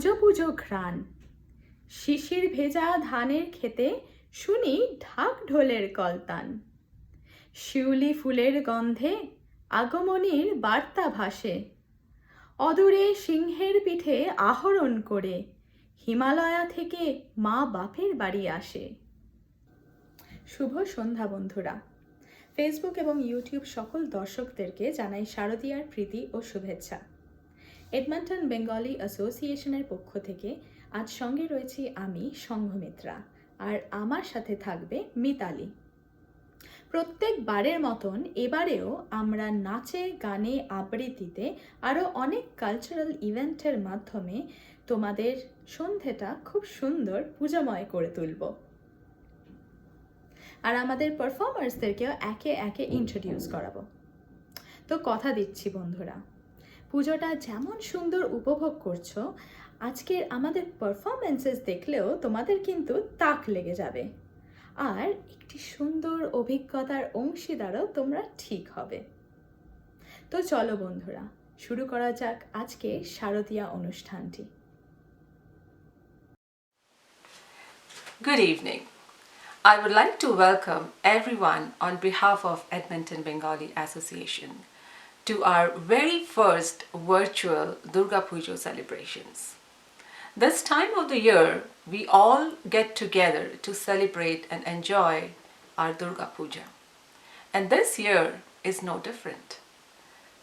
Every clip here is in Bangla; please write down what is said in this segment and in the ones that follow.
পুজো পুজো ঘ্রাণ। শিশির ভেজা ধানের ক্ষেতে শুনি ঢাক ঢোলের কলতান। শিউলি ফুলের গন্ধে আগমনীর বার্তা ভাসে। অদূরে সিংহের পিঠে আহরণ করে হিমালয়া থেকে মা বাপের বাড়ি আসে। শুভ সন্ধ্যা বন্ধুরা। ফেসবুক এবং ইউটিউব সকল দর্শকদেরকে জানাই শারদীয়ার প্রীতি ও শুভেচ্ছা। এডমন্টন বেঙ্গলি অ্যাসোসিয়েশনের পক্ষ থেকে আজ সঙ্গে রয়েছি আমি সংঘমিত্রা, আর আমার সাথে থাকবে মিতালি। প্রত্যেকবারের মতন এবারেও আমরা নাচে গানে আবৃত্তিতে আরও অনেক কালচারাল ইভেন্টের মাধ্যমে তোমাদের সন্ধেটা খুব সুন্দর পূজাময় করে তুলব। আর আমাদের পারফর্মার্সদেরকেও একে একে ইন্ট্রোডিউস করাবো। তো কথা দিচ্ছি বন্ধুরা, পুজোটা যেমন সুন্দর উপভোগ করছো, আজকের আমাদের পারফরমেন্সেস দেখলেও তোমাদের কিন্তু তাক লেগে যাবে, আর একটি সুন্দর অভিজ্ঞতার অংশীদারও তোমরা ঠিক হবে। তো চলো বন্ধুরা, শুরু করা যাক আজকে শারদীয়া অনুষ্ঠানটি। Good evening. I would like to welcome everyone on behalf of Edmonton Bengali Association to our very first virtual Durga Puja celebrations. This time of the year, we all get together to celebrate and enjoy our Durga Puja. And this year is no different.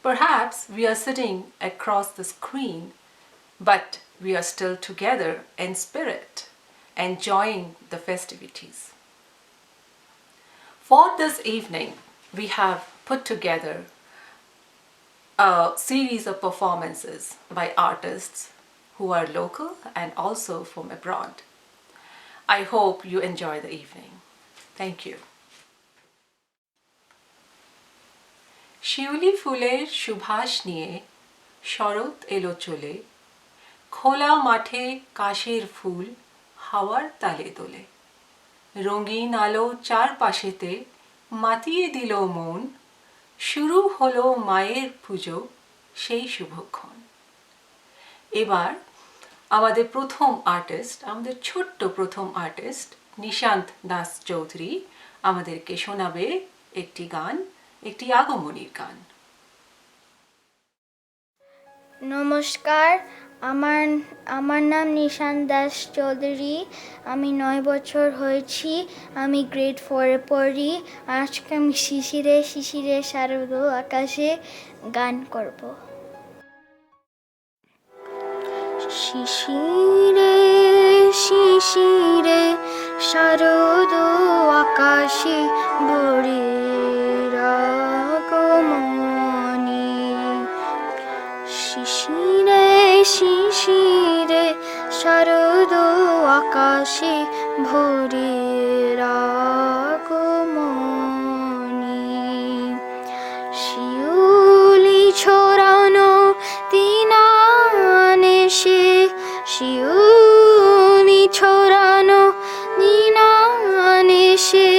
Perhaps we are sitting across the screen, but we are still together in spirit, enjoying the festivities. For this evening, we have put together a series of performances by artists who are local and also from abroad. I hope you enjoy the evening. Thank you. শিউলি ফুলের সুবাস নিয়ে শরৎ এলো চলে, খোলা মাঠে কাশের ফুল হাওয়ার তালে দোলে। রঙিন আলো চারপাশেতে মাতিয়ে দিল মন, শুরু হলো মায়ের পুজো সেই শুভক্ষণ। এবার আমাদের ছোট্ট প্রথম আর্টিস্ট নিশান্ত দাস চৌধুরী আমাদেরকে শোনাবে একটি গান, একটি আগমনীর গান। নমস্কার, আমার নাম নিশান্ত দাস চৌধুরী। আমি 9 বছর হয়েছি। আমি গ্রেড 4-এ পড়ি। আজকে আমি শিশিরে শিশিরে শারদ আকাশে গান করব। শিশিরে শিশিরে শারদ আকাশে ভোরের আগমনী। শিশিরে শিশিরে শারদ আকাশে ভোরের আগমনী। শিউলি ছড়ানো দিনানেশে, শিউলি ছড়ানো দিনানেশে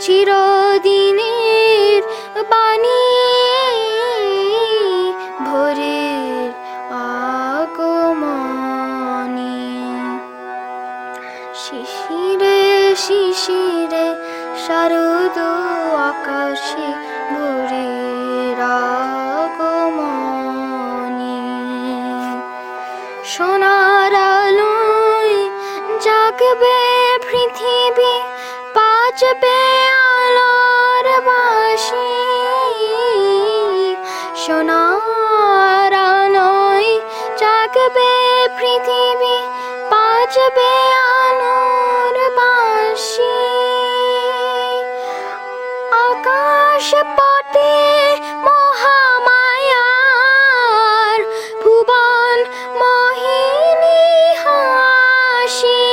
চিরদিনের বাণী ভোরের আগমনী। শিশিরে শিশিরে শারদ আকাশে ভোরের আগমনী। সোনার আলোয় জাগবে পৃথিবী, বাজবে আলোর বাঁশি। সোনার আলোয় জাগবে পৃথিবী, বাজবে আলোর বাঁশি। আকাশ পথে মহামায়ার ভুবন মোহিনী হাসি।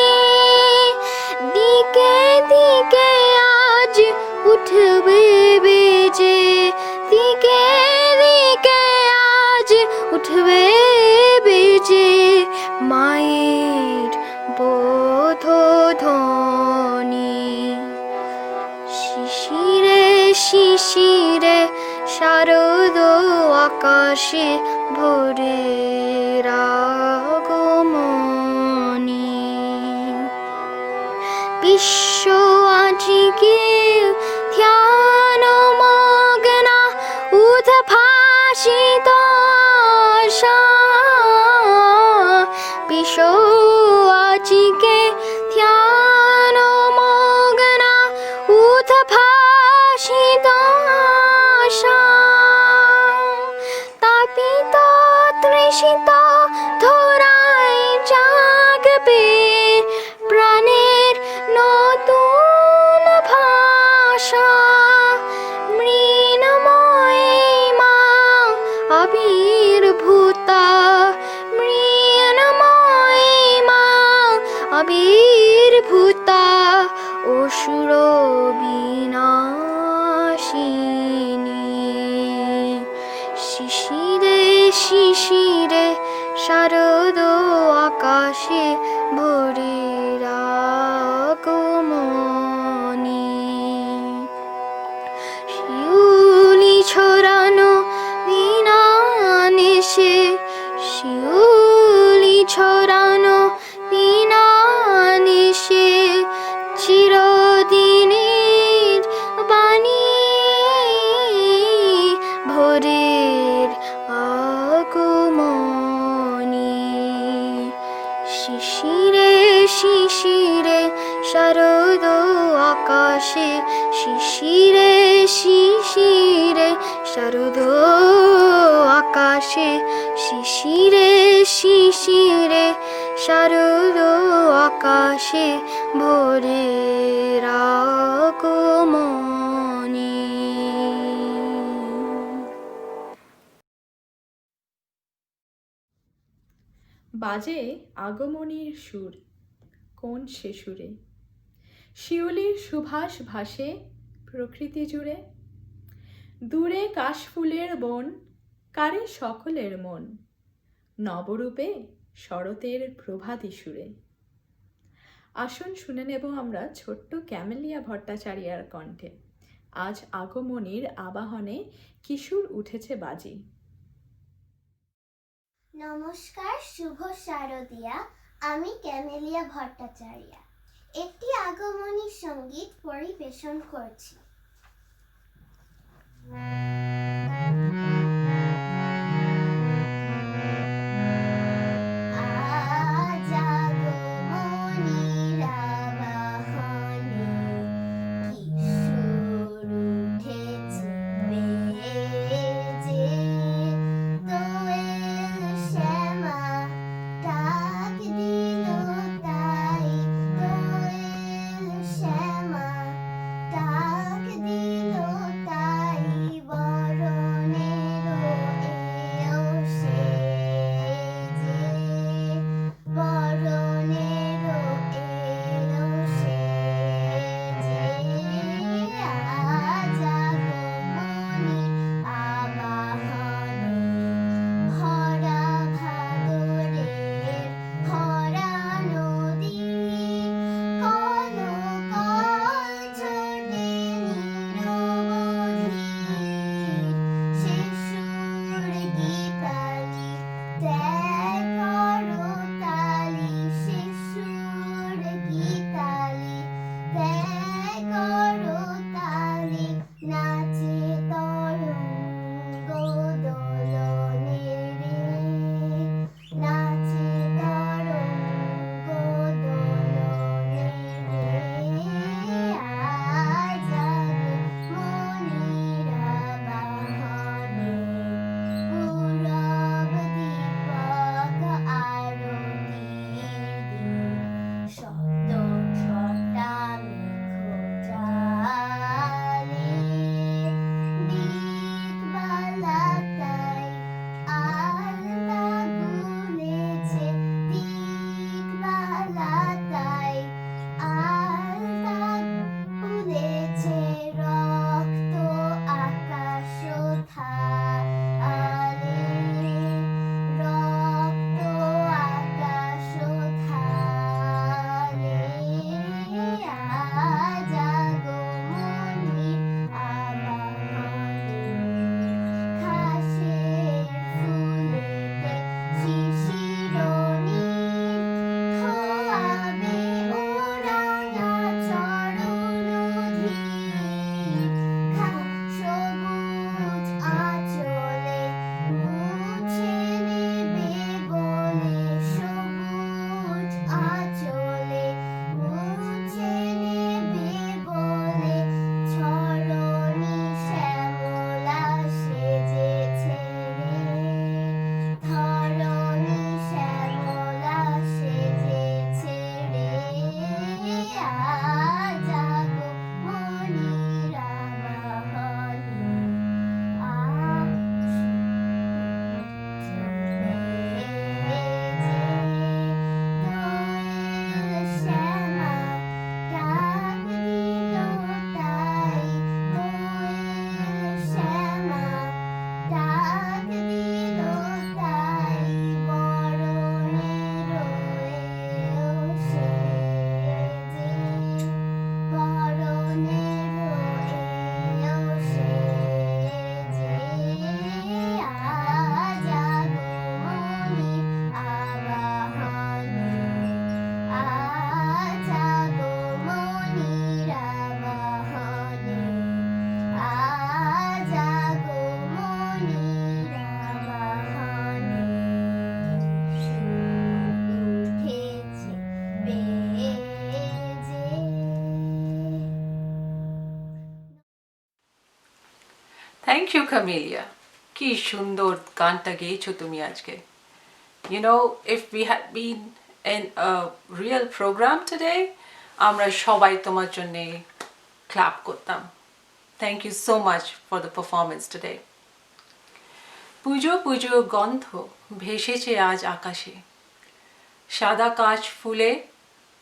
দিকে দিকে আজ উঠবে বেজে, দিকে দিকে আজ উঠবে বেজে মায়ের বোধধ্বনি। শিশিরে শিশিরে শারদ আকাশে ভোরের আগমনী। বিশ্ব আজিকে ধ্যান মগ্না উদ্ভাসিত আশা বিশ্ব আজিকে ধ্যান মগ্না উদ্ভাসিত আশা তাপিত তৃষিত ধরায় জাগবে প্রাণের নতুন ভাষা মৃন্ময়ী মা আবির্ভূতা মৃন্ময়ী মা আবির্ভূতা অসুর বিনাশিনী শিশিরে শিশিরে শারদ আকাশে ভোরের আগমনী শিউলি ছড়ানো দিনানিশে শিউলি ছড়ানো দিনানিশে চিরদিনের বাণী ভোরের আগমনী শিশিরে শিশিরে শারদ আকাশে শিশিরে শিশিরে শারদ আকাশে শিশিরে শিশিরে শারদ আকাশে ভোরের আগমনী বাজে আগমনীর সুর কোন সে সুরে শিউলির সুভাষ ভাসে প্রকৃতি জুড়ে দূরে কাশফুলের বন কারে সকলের মন নবরূপে শরতের প্রভাতী সুরে। আসুন শুনে নেব আমরা ছোট্ট ক্যামেলিয়া ভট্টাচার্যার কণ্ঠে আজ আগমনীর আবাহনে কিশোর উঠেছে বাজি। নমস্কার, শুভ শারদিয়া। আমি ক্যামেলিয়া ভট্টাচার্য একটি আগমনী সঙ্গীত পরিবেশন করছি। আজ আগমনীর আবাহনে কিশোর উঠেছে বেজে, দোয়েল শ্যামা ডাক দিল তাই, দোয়েল শ্যামা ডাক দিল তাই, বড় থ্যাংক ইউ কামেলিয়া, কি সুন্দর গানটা গেয়েছো তুমি আজকে। You know, if we had been in a real program today, আমরা সবাই তোমার জন্য ক্ল্যাপ করতাম। Thank you so much for the performance today. পুজো পুজো গন্ধ ভেসেছে আজ আকাশে, সাদা কাশ ফুলে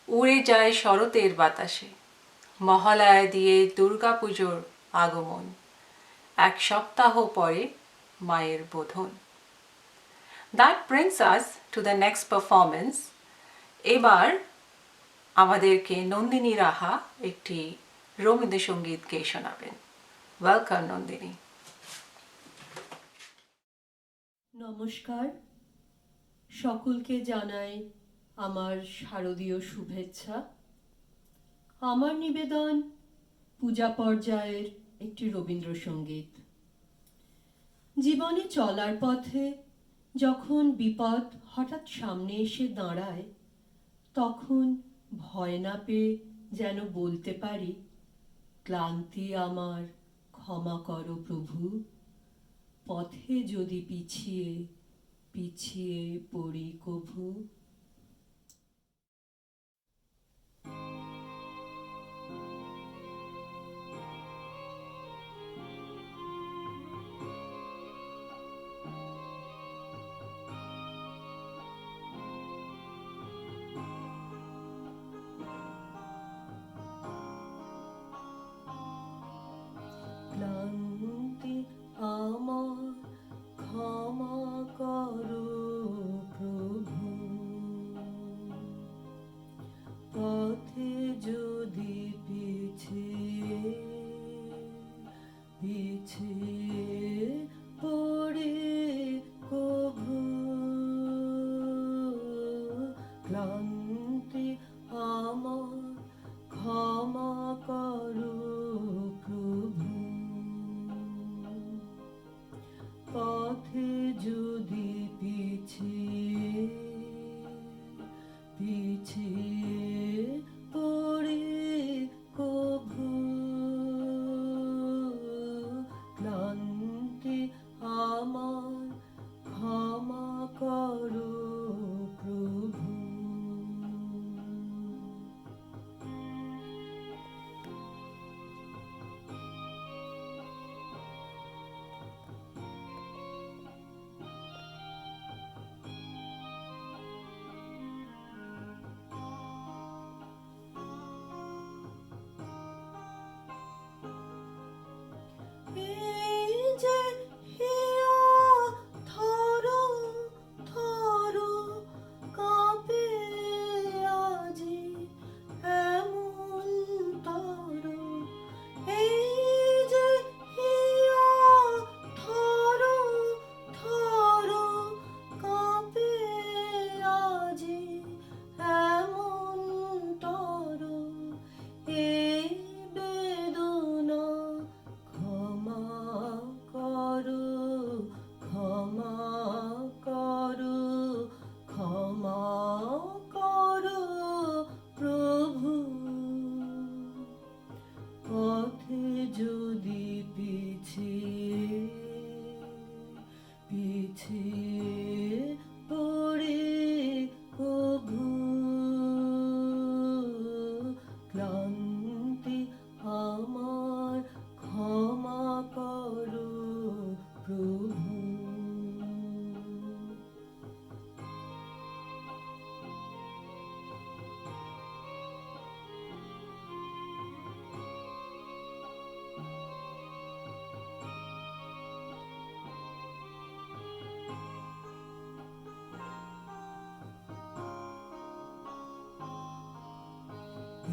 উড়ে যায় শরতের বাতাসে, মহালয়া দিয়ে দুর্গা পুজোর আগমন, এক সপ্তাহ পরে মায়ের বোধন। That brings us to the next performance. এবার আমাদেরকে নন্দিনী রাহা একটি রবীন্দ্রসঙ্গীত গেয়ে শোনাবেন। ওয়েলকাম নন্দিনী। নমস্কার, সকলকে জানাই আমার শারদীয় শুভেচ্ছা। আমার নিবেদন পূজা পর্যায়ের একটি রবীন্দ্রসঙ্গীত। জীবনে চলার পথে যখন বিপদ হঠাৎ সামনে এসে দাঁড়ায়, তখন ভয় না পেয়ে যেন বলতে পারি, ক্লান্তি আমার ক্ষমা করো প্রভু, পথে যদি পিছিয়ে পিছিয়ে পড়ি কভু। ক্লান্তি আমার ক্ষমা করো প্রভু, পথে যদি পিছিয়ে পিছিয়ে পড়ে কভু, ক্লান্তি আমার ক্ষমা করো প্রভু, পথে যদি পিছিয়ে পিছিয়ে পড়ে কভু, ক্লান্তি আমার ক্ষমা করো প্রভু। এই যে হিয়া থরো থরো কাঁপে আজি এমন তরো, এই যে হিয়া থরো থরো কাঁপে আজি এমন তরো, এই বেদনা ক্ষমা করো, ক্ষমা করো, ক্ষমা করো প্রভু, পথে যদি পিছিয়ে পিছিয়ে পড়ে কভু, ক্লান্তি আমার ক্ষমা করো প্রভু।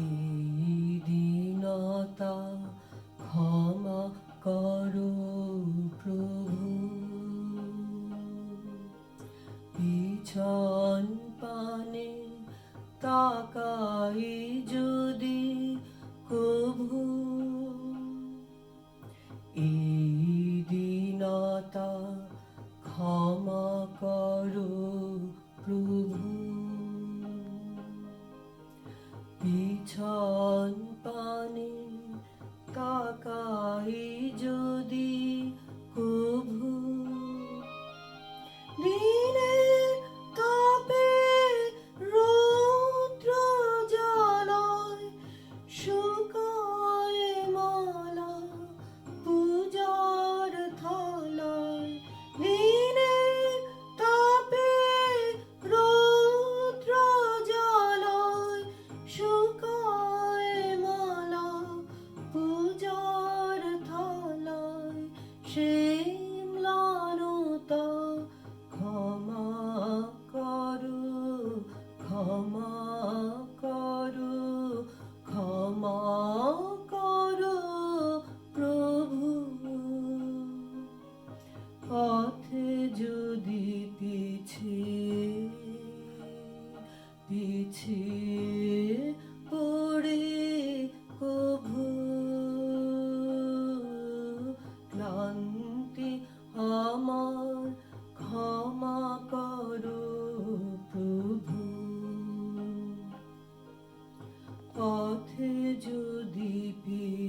এই দীনতা ক্ষমা করো প্রভু, পিছন পানে তাকাই যদি কভু, এই দীনতা ক্ষমা করো প্রভু, পিছন পানে তাকাই যদি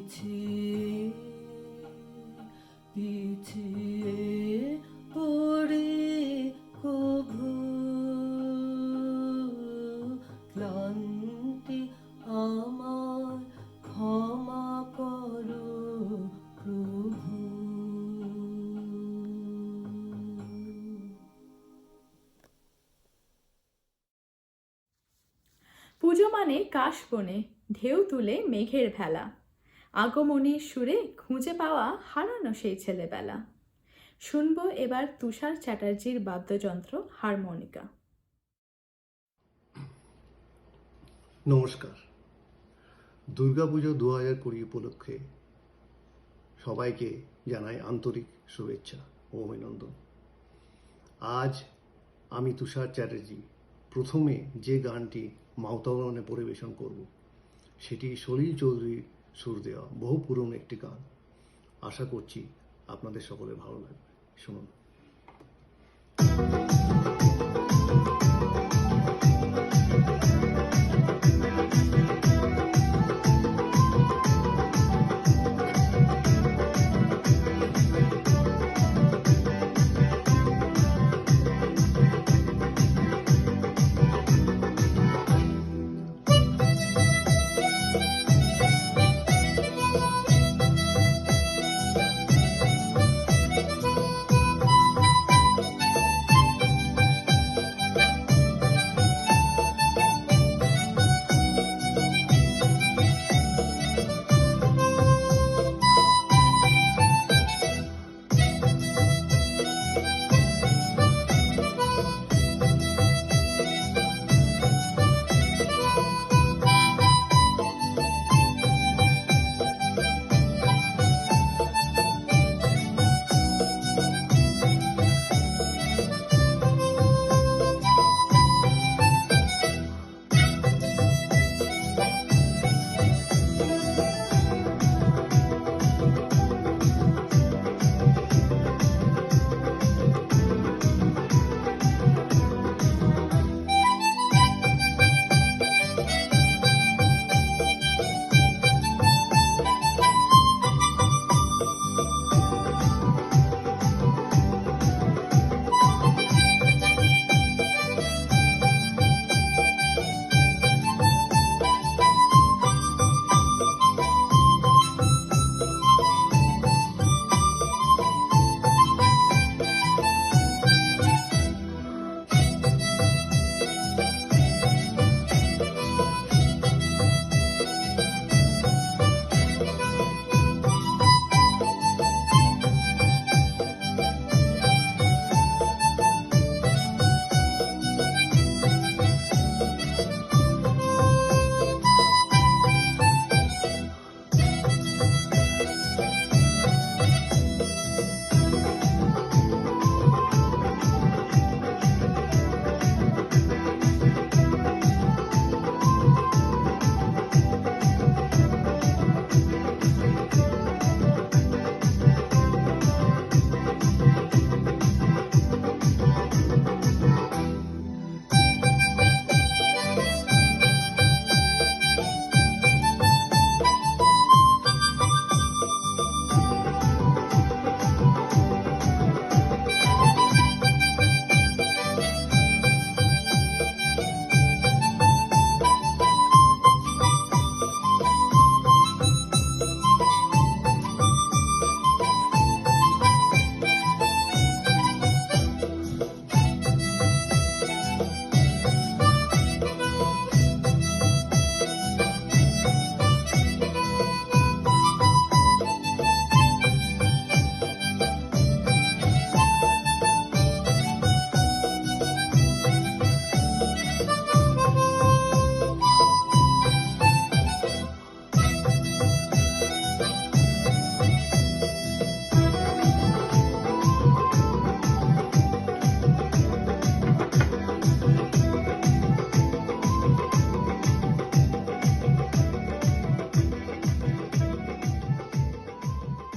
পিছিয়ে পিছিয়ে পড়ে কভু ক্লান্তি আমার ক্ষমা করো প্রভু। পুজো মানে কাশ বনে ঢেউ তুলে মেঘের ভেলা, আগমনীর সুরে খুঁজে পাওয়া হারানো সেই ছেলেবেলা। শুনবো এবার তুষার চ্যাটার্জির বাদ্যযন্ত্র হারমোনিকা। নমস্কার। দুর্গাপুজো 2020 উপলক্ষে সবাইকে জানাই আন্তরিক শুভেচ্ছা ও অভিনন্দন। আজ আমি তুষার চ্যাটার্জি প্রথমে যে গানটি মাউতাবরণে পরিবেশন করব সেটি সলিল চৌধুরীর সুর দেওয়া বহু পুরনো একটি গান। আশা করছি আপনাদের সকলের ভালো লাগবে। শুনুন।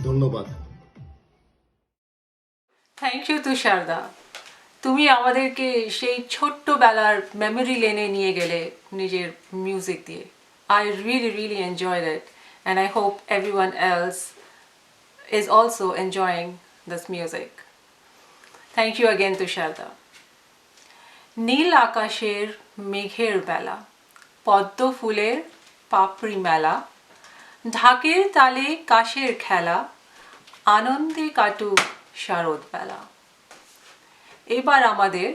ধন্যবাদ। থ্যাংক ইউ তুষারদা, তুমি আমাদেরকে সেই ছোট্টবেলার মেমোরি লেনে নিয়ে গেলে নিজের মিউজিক দিয়ে। I really enjoy that and I hope everyone else is also enjoying this music. Thank you again, Tusharda. নীল আকাশের মেঘের বেলা, পদ্ম ফুলের পাপড়ি মেলা, ঢাকের তালে কাশের খেলা, আনন্দে কাটুক শারদ বেলা। এবার আমাদের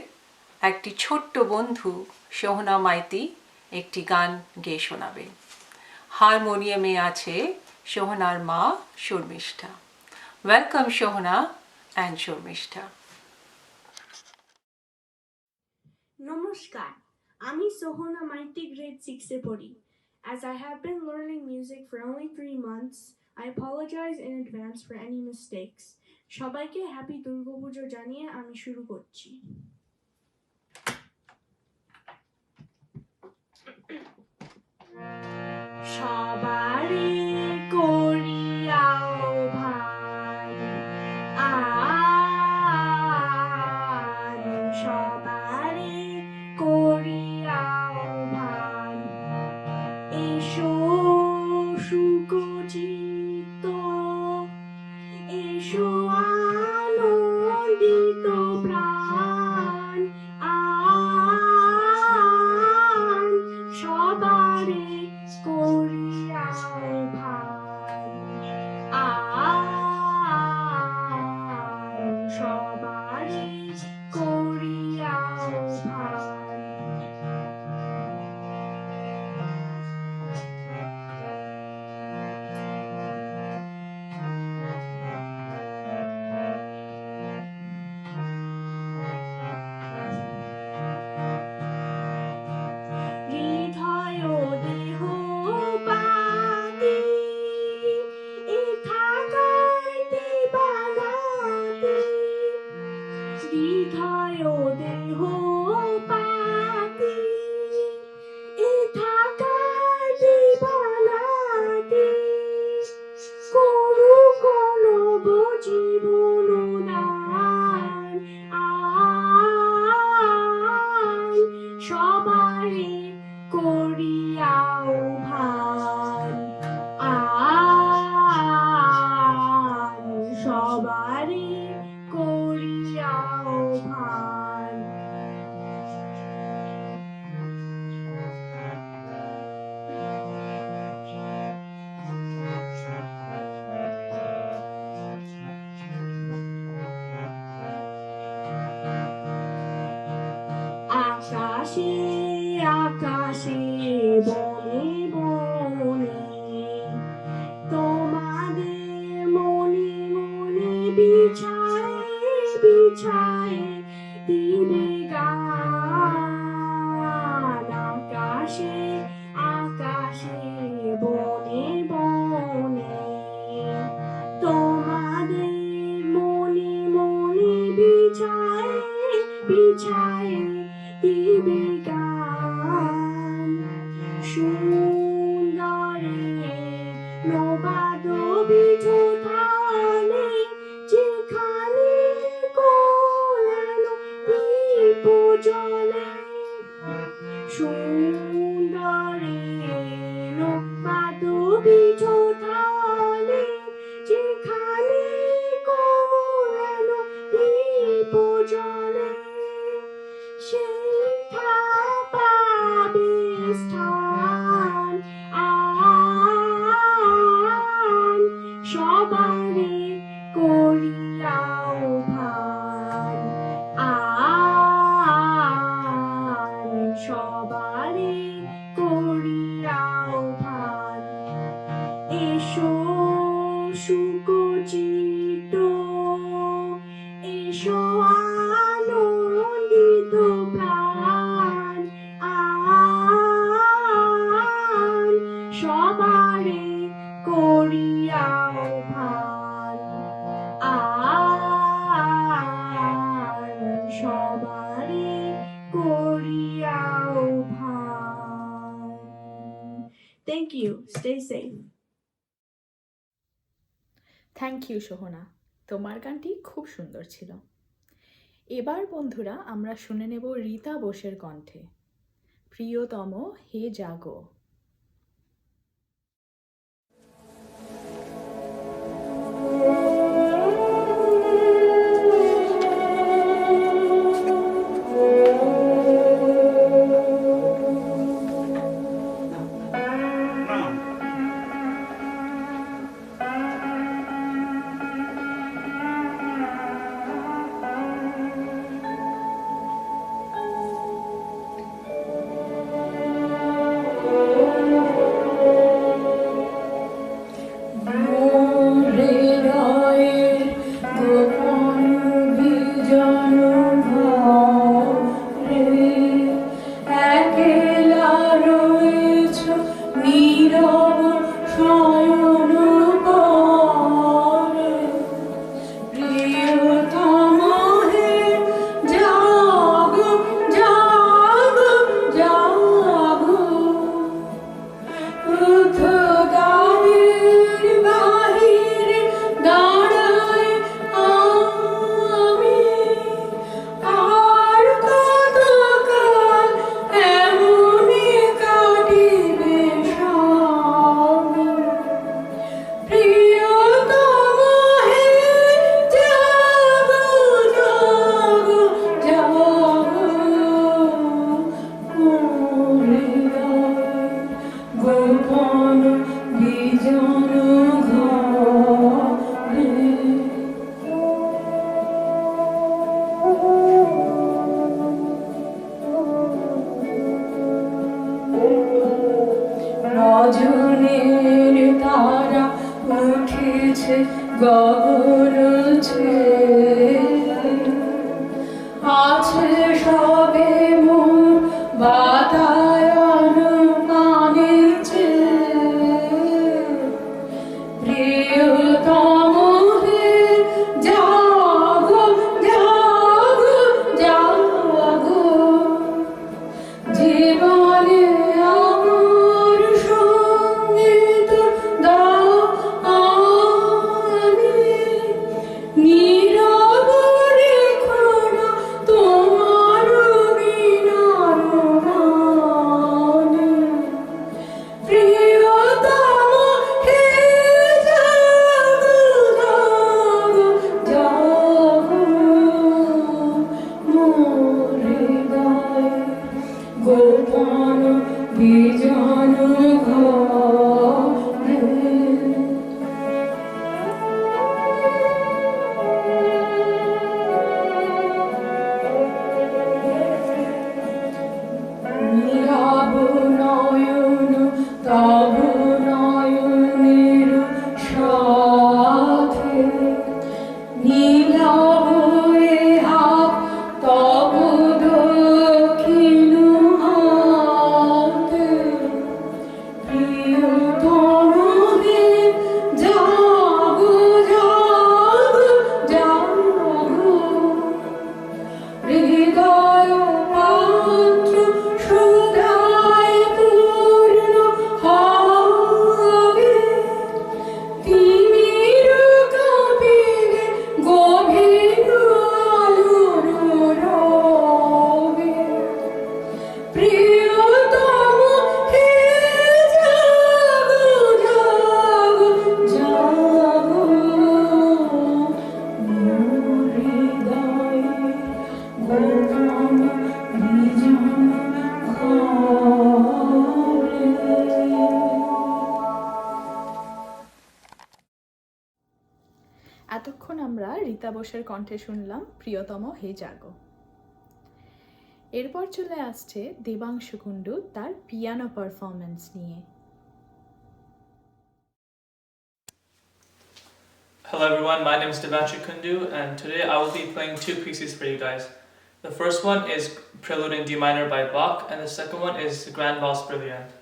একটি ছোট্ট বন্ধু সোহনা মাইতি একটি গান গেয়ে শোনাবে। হারমোনিয়ামে আছে সোহনার মা শর্মিষ্ঠা। Welcome Sohana and Sharmistha. নমস্কার, আমি সোহনা মাইতি গ্রেড 6-এ পড়ি। As I have been learning music for only 3 months, I apologize in advance for any mistakes. সবাইকে হ্যাপি দুর্গাপুজো জানিয়ে আমি শুরু করছি। সবারে করিয়াও ভাই আন, সবারে করিয়াও ভাই, এসো সুকচিত, এসো আনন্দিত প্রাণ, আন সবারে করিয়াও ভাই, আন সবারে করিয়াও ভাই। হৃদয় দেহ পাতি এ থাকাইতে বানাতে, হৃদয় দেহ পাতি এ থাকাইতে বানাতে, করু কোনো জীবন দান, আন সবারে করিয়াও ভাই, আন সবারে করিয়াও ভাই। আকাশে আকাশে বনে বনে, তোমাদের মনে মনে বিছায়ে বিছায়ে দিবে গান। আকাশে আকাশে বনে বনে, তোমাদের মনে মনে বিছায়ে বিছায়ে দিবে গান। সুন্দরে নবাদ বিঠোথানে, যেখানে কোরানো দীপ জ্বলে, সুন্দরে নবাদ বিঠোথানে, যেখানে কোরানো দীপ জ্বলে, সেথা পাবে স্থান, আন সবারে করিয়াও ভাই, আন সবারে করিয়াও ভাই। এসো সুকচিত, এসো আনন্দিত প্রাণ, আন সবারে করিয়াও ভাই, আন সবারে করিয়াও ভাই। Thank you. Stay safe. Thank you Sohana, তোমার গানটি খুব সুন্দর ছিল। এবার বন্ধুরা আমরা শুনে নেব রীতা বোসের কণ্ঠে প্রিয়তম হে জাগো। হৃদয়ের গোপন বিজন ঘরে একলা রয়েছ নীরব শয়ন করে প্রিয়তম হে জাগো জাগো জাগো উঠোদ্বারের বাহিরে দাঁড়াই আমি আর কতকাল এমনি কাটিবে স্বামী প্রিয়তম হে জাগো জাগো জাগো হৃদয় গোপন বিজন ঘরে রজনীর তারা উঠেছে গগন ছেয়ে আছে সবে মোর বাতায়ন পানে চেয়ে প্রিয়তম হে জাগো জাগো জাগো জীবনে আমার সঙ্গীত দাও আনি নীরব রেখো না তোমার বিনার মানে প্রিয়তম হে জাগো জাগো জাগো মোর হৃদয় গোপন বিজন ঘরে নীরব নয়ন তব নয়নের সাথে নীরব এ হাত তব দক্ষিণ হাতে প্রিয়তম হে জাগো জাগো জাগো হৃদয় পাত্র সুধায় পূর্ণ হবে তিমির কাঁপিবে গভীর আলোর রবে প্রিয়তম হে জাগো জাগো জাগো মোর হৃদয় গোপন বিজন ঘরে এতক্ষণ আমরা রীতা বোসের কণ্ঠে শুনলাম প্রিয়তম হে জাগো। এরপর চলে আসছে দেবাংশু কুণ্ডু তার পিয়ানো পারফরম্যান্স নিয়ে। Hello everyone, my name is Devanshu Kundu and today I will be playing two pieces for you guys. The first one is Prelude in D minor by Bach and the second one is Grand Valse Brillante.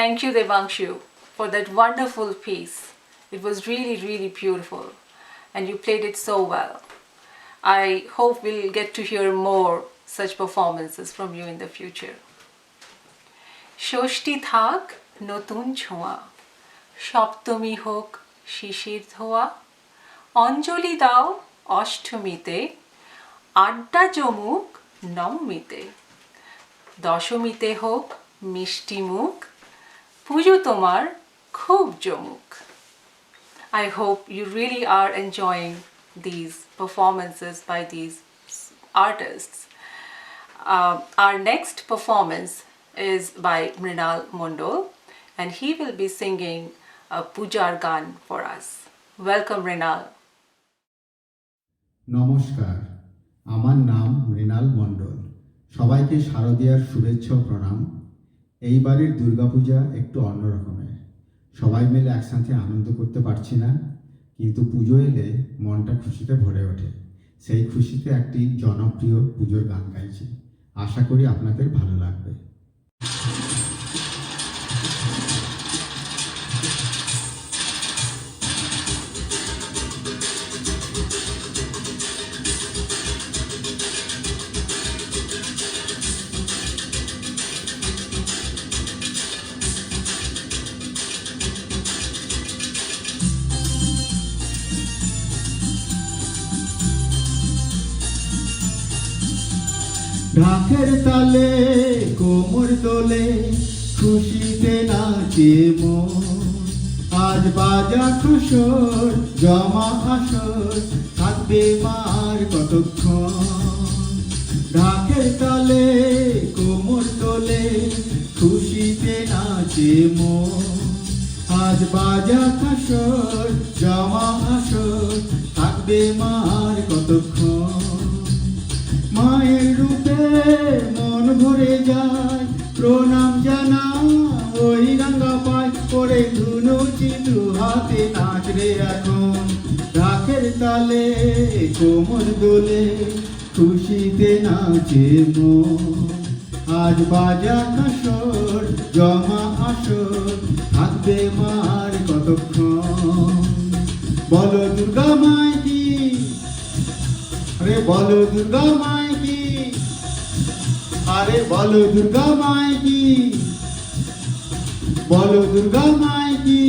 Thank you, Devanshu, for that wonderful piece. It was really, really beautiful, and you played it so well. I hope we'll get to hear more such performances from you in the future. ষষ্ঠী থাক নতুন ছোঁয়া, সপ্তমী হোক শিশির ধোয়া, অঞ্জলি দাও অষ্টমীতে, আড্ডা জমুক নবমীতে, দশমীতে হোক মিষ্টি মুখ, পুজো তোমার খুব জমুক. I hope you really are enjoying these performances by these artists. Our next performance is by Mrinal Mondol, and he will be singing a Pujar Gan for us. Welcome, Mrinal. নমস্কার, আমার নাম মৃণাল মণ্ডল। সবাইকে শারদীয়ার শুভেচ্ছা ও প্রণাম। এইবারের দুর্গাপূজা একটু অন্যরকমের। সবাই মিলে একসাথে আনন্দ করতে পারছি না, কিন্তু পুজো এলে মনটা খুশিতে ভরে ওঠে। সেই খুশিতে একটি জনপ্রিয় পুজোর গান গাইছি। আশা করি আপনাদের ভালো লাগবে। ঢাকের তালে কোমর দোলে খুশিতে নাচে মন, আজ বাজা খুশোর জমা আসর থাকবে মার কতক্ষণ। ঢাকের তালে কোমর দোলে খুশিতে নাচে মন, আজ বাজা খুশোর জমা আসর থাকবে মার কতক্ষণ। মায়ের রূপে মন ভরে যায়, প্রণাম জানা ওই রাঙ্গা পায় করে ধুনুচি দু হাতে নাচ রে এখন। ঢাকের তালে কোমর দোলে খুশিতে নাচে মন, আজ বাজা কাসর জমা আসর থাকবে মার কতক্ষণ। বলো দুর্গা মাই কি, আরে বলো দুর্গা মাই কি, আরে বলো দুর্গা মাই কি, বলো দুর্গা মাই কি।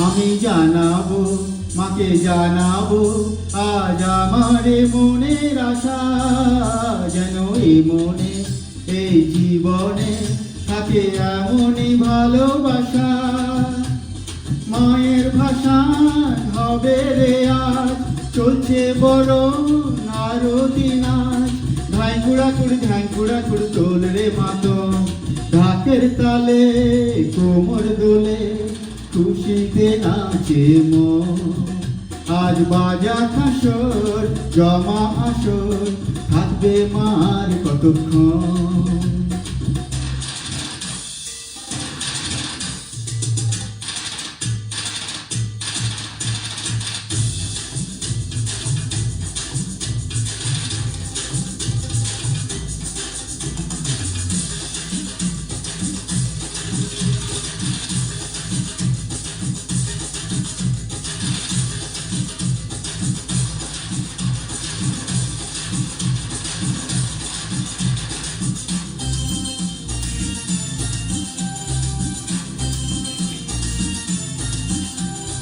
আমি জানাবো মাকে জানাবো আজ আমার মনের আশা, যেন এই মনে এই জীবনে থাকে এমনই ভালোবাসা। মায়ের ভাষান হবে রে আজ, চলছে বড় আরতি নাচ, ধাইকুড়া কুড় তোল রে মাতম। ঢাকের তালে কোমর দোলে খুশিতে নাচে মন, আজ বাজা খাসর জমা আসর থাকবে মার কতক্ষণ।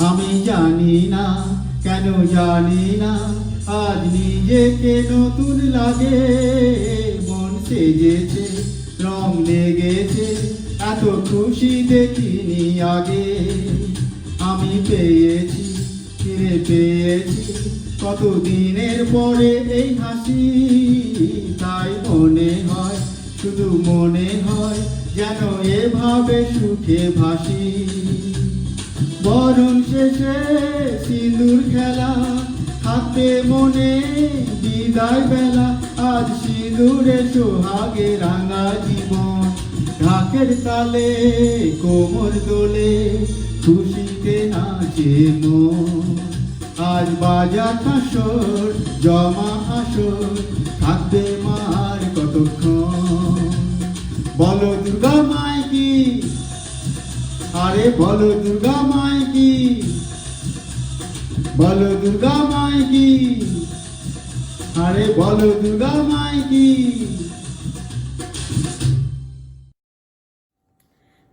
আমি জানি না কেন জানি না আজ নিজেকে নতুন লাগে, মন সেজেছে রং লেগেছে এত খুশি দেখিনি আগে। আমি পেয়েছি ফিরে পেয়েছি কতদিনের পরে এই হাসি, তাই মনে হয়, শুধু মনে হয় যেন এভাবে সুখে ভাসি। বরণ শেষে সিঁদুর খেলা, হাতে মনে বিদায় বেলা, আজ সিঁদুরে সোহাগে রাঙা জীবন। ঢাকের তালে কোমর দোলে, খুশিতে নাচে মন। আজ বাজার আসর, জমা আসর, থাকবে মার কতক্ষণ। বলো দুর্গা মাই কি, আরে বলো দুর্গা মাই কি, বলো দুর্গা মাই কি, আরে বলো দুর্গা মাই কি।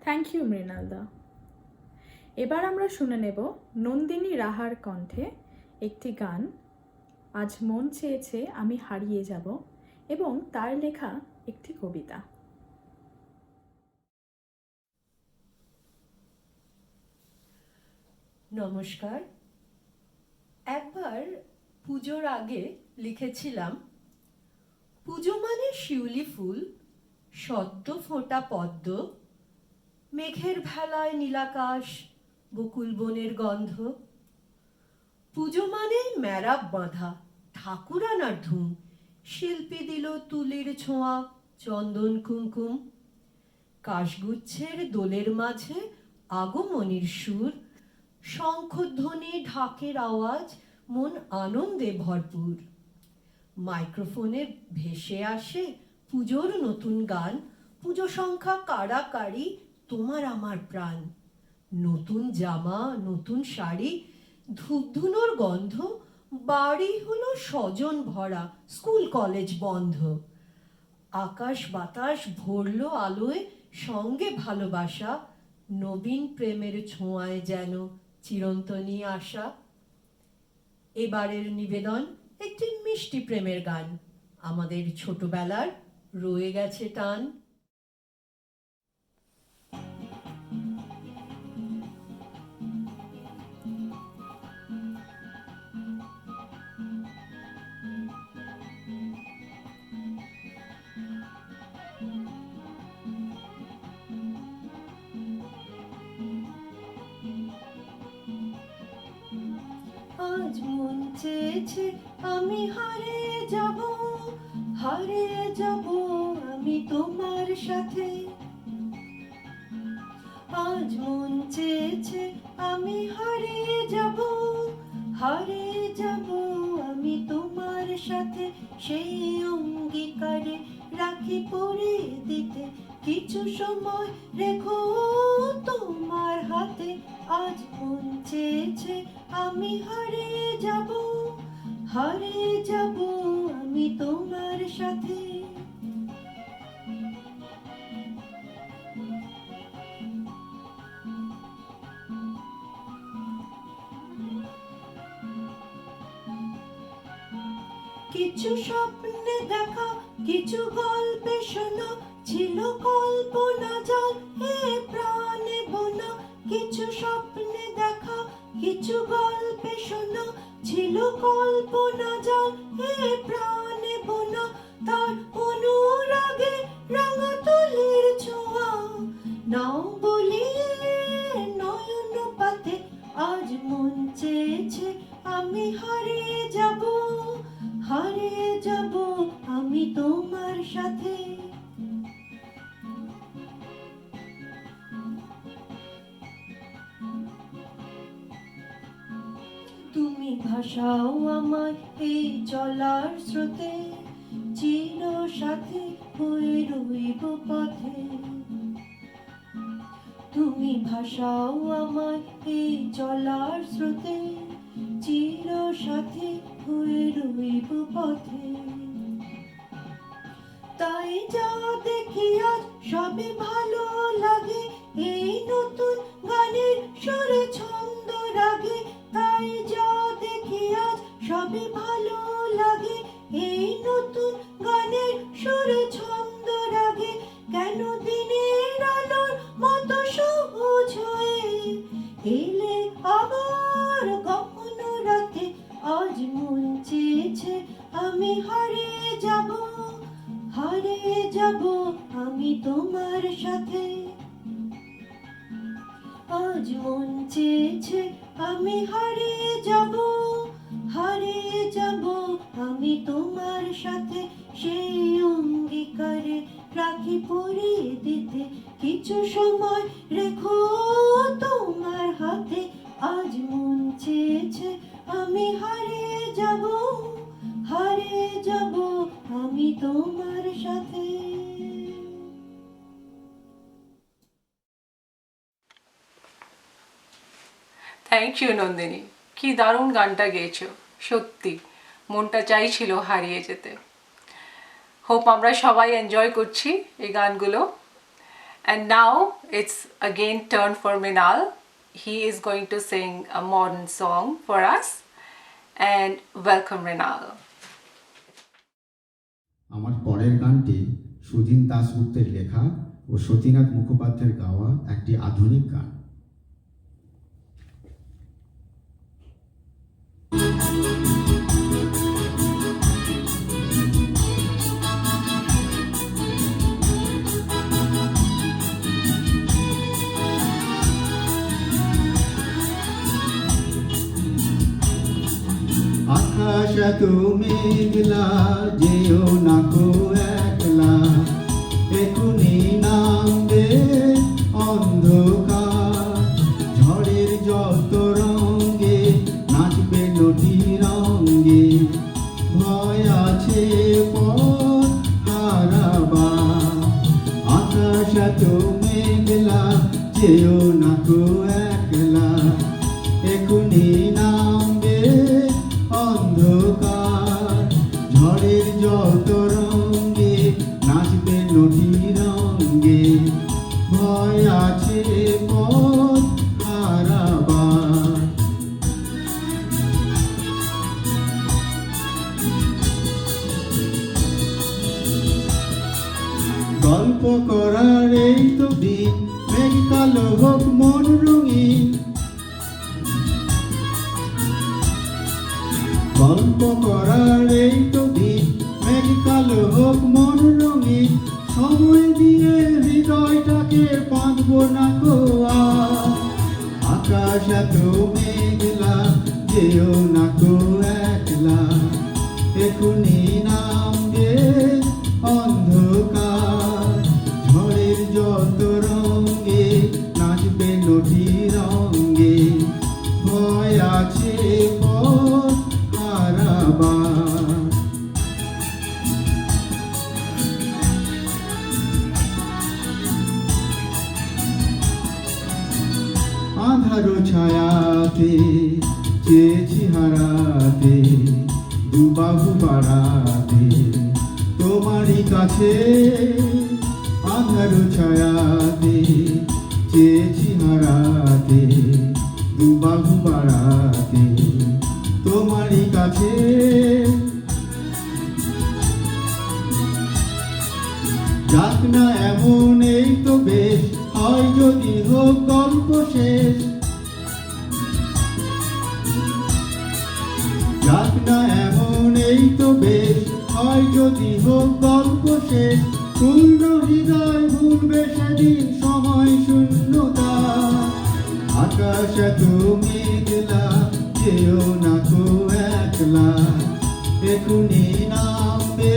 থ্যাংক ইউ মৃণাল দা। এবার আমরা শুনে নেব নন্দিনী রাহার কণ্ঠে একটি গান, আজ মন চেয়েছে আমি হারিয়ে যাব, এবং তার লেখা একটি কবিতা। নমস্কার। একবার পুজোর আগে লিখেছিলাম, পুজো মানে শিউলি ফুল, সদ্য ফোঁটা পদ্ম, মেঘের ভেলায় নীলাকাশ, বকুল বনের গন্ধ। পুজো মানে মেরাব বাঁধা, ঠাকুর আনার ধুম, শিল্পী দিল তুলির ছোঁয়া, চন্দন কুমকুম। কাশগুচ্ছের দোলের মাঝে আগমনীর সুর, শঙ্খধ্বনি ঢাকের আওয়াজ, মন আনন্দে ভরপুর। মাইক্রোফোনে ভেসে আসে পুজোর নতুন গান, পুজো সংখ্যা কাড়াকাড়ি, তোমার আমার প্রাণ। নতুন জামা, নতুন শাড়ি, ধূপধুনোর গন্ধ, বাড়ি হলো স্বজন ভরা, স্কুল কলেজ বন্ধ। আকাশ বাতাস ভরল আলোয়, সঙ্গে ভালোবাসা, নবীন প্রেমের ছোঁয়ায় যেন চিরন্তনী আশা। এবারের নিবেদন একটি মিষ্টি প্রেমের গান, আমাদের ছোটবেলার রয়ে গেছে টান। আজ মন চেয়েছে আমি হারিয়ে যাব, হারিয়ে যাব আমি তোমার সাথে। আজ মন চেয়েছে আমি হারিয়ে যাব, হারিয়ে যাব আমি তোমার সাথে। সেই অঙ্গীকারে রাখি পরিয়ে দিতে, কিছু সময় রেখো তোমার হাতে। আজ মন চেয়েছে আমি হারিয়ে যাব, হারিয়ে যাব আমি তোমার সাথে। কিছু স্বপ্নে দেখা, কিছু গল্পে শোনা, ছিল কল্পনা জাল হে প্রাণে বোনা। কিছু স্বপ্নে দেখা, কিছু গল্পে শোনা, ছিল কল্পনা জাল হে প্রাণে বোনা। তার অনুরাগে রাঙা তুলির ছোঁয়া, নাও বলিয়ে নয়ন পাতে। আজ মন চেয়েছে আমি হারিয়ে যাব, হারিয়ে যাব আমি তোমার সাথে। তুমি ভাসাও আমায় এই চলার স্রোতে, চির সাথে হয়ে রইব পথে। তুমি ভাসাও আমায় এই চলার স্রোতে, চির সাথে হয়ে রইব পথে। তাই যা দেখি আজ সবে ভালো লাগে, এই নতুন গানের সুরে ছন্দ রাগে। তাই যা দেখি আজ সবে ভালো লাগে, এই নতুন গানের সুরে ছন্দ রাগে। কেন দিনের আলোর মতো সহজ হয়ে এলে আবার গহন রাতে। আজ মন যাব আমি তোমার সাথে আজ মন চেয়েছে আমি হারিয়ে যাব আমি তোমার সাথে সেই অঙ্গীকারে রাখি পরিয়ে দিতে কিছু সময় রেখো তোমার হাতে আজ মন চেয়েছে আমি হারিয়ে যাব আমি তোমার সাথে থ্যাংক ইউ নন্দিনী, কি দারুণ গানটা গেয়েছো। সত্যি মনটা চাইছিল হারিয়ে যেতে। হোপ আমরা সবাই এনজয় করছি এই গানগুলো। And now it's again turn for Minal. He is going to sing a modern song for us. And welcome Minal. আমার পরের গানটি সুধীন দাশগুপ্তের লেখা ও সতীনাথ মুখোপাধ্যায়ের গাওয়া একটি আধুনিক গান। আকাশ এত মেঘলা যেও না কো একলা এখুনি নামবে অন্ধকার ঝড়ের যত রঙে নাচবে নদী রঙে ভয় আছে পথ হারাবার আকাশ এত মেঘলা যেও না কো একলা এখুনি নামবে অন্ধকার ঝড়ের যত রঙে নাচবে নদী রঙে ভয় আছে পথ হারাবার গল্প করার এই তো দিন মেঘ কালো হোক মন রঙিন গল্প করার এই তো দিন মেঘ কালো হোক মন রঙিন সময় দিয়ে হৃদয়টাকে বাঁধব না কো আর আকাশ এত মেঘলা যেও না কো একলা এখুনি নামবে অন্ধকার ঝড়ের যত রঙে নাচবে নদী রঙে ভয় আছে পথ হারাবার আধারো ছায়াতে চেয়েছি হারাতে দুবাহু বাড়াতে তোমারই কাছে আধারো ছায়াতে চেয়েছি হারাতে দুবাহু বাড়াতে তোমারই কাছে যাক না এমন এই তো বেশ হয় যদি হোক গল্প শেষ যাক না এমন এই তো বেশ হয় যদি হোক গল্প শেষ পূর্ণ হৃদয় ভুলবে সেদিন সময় শূন্যতা আকাশ এত মেঘলা যেও না কো একলা এখুনি নামবে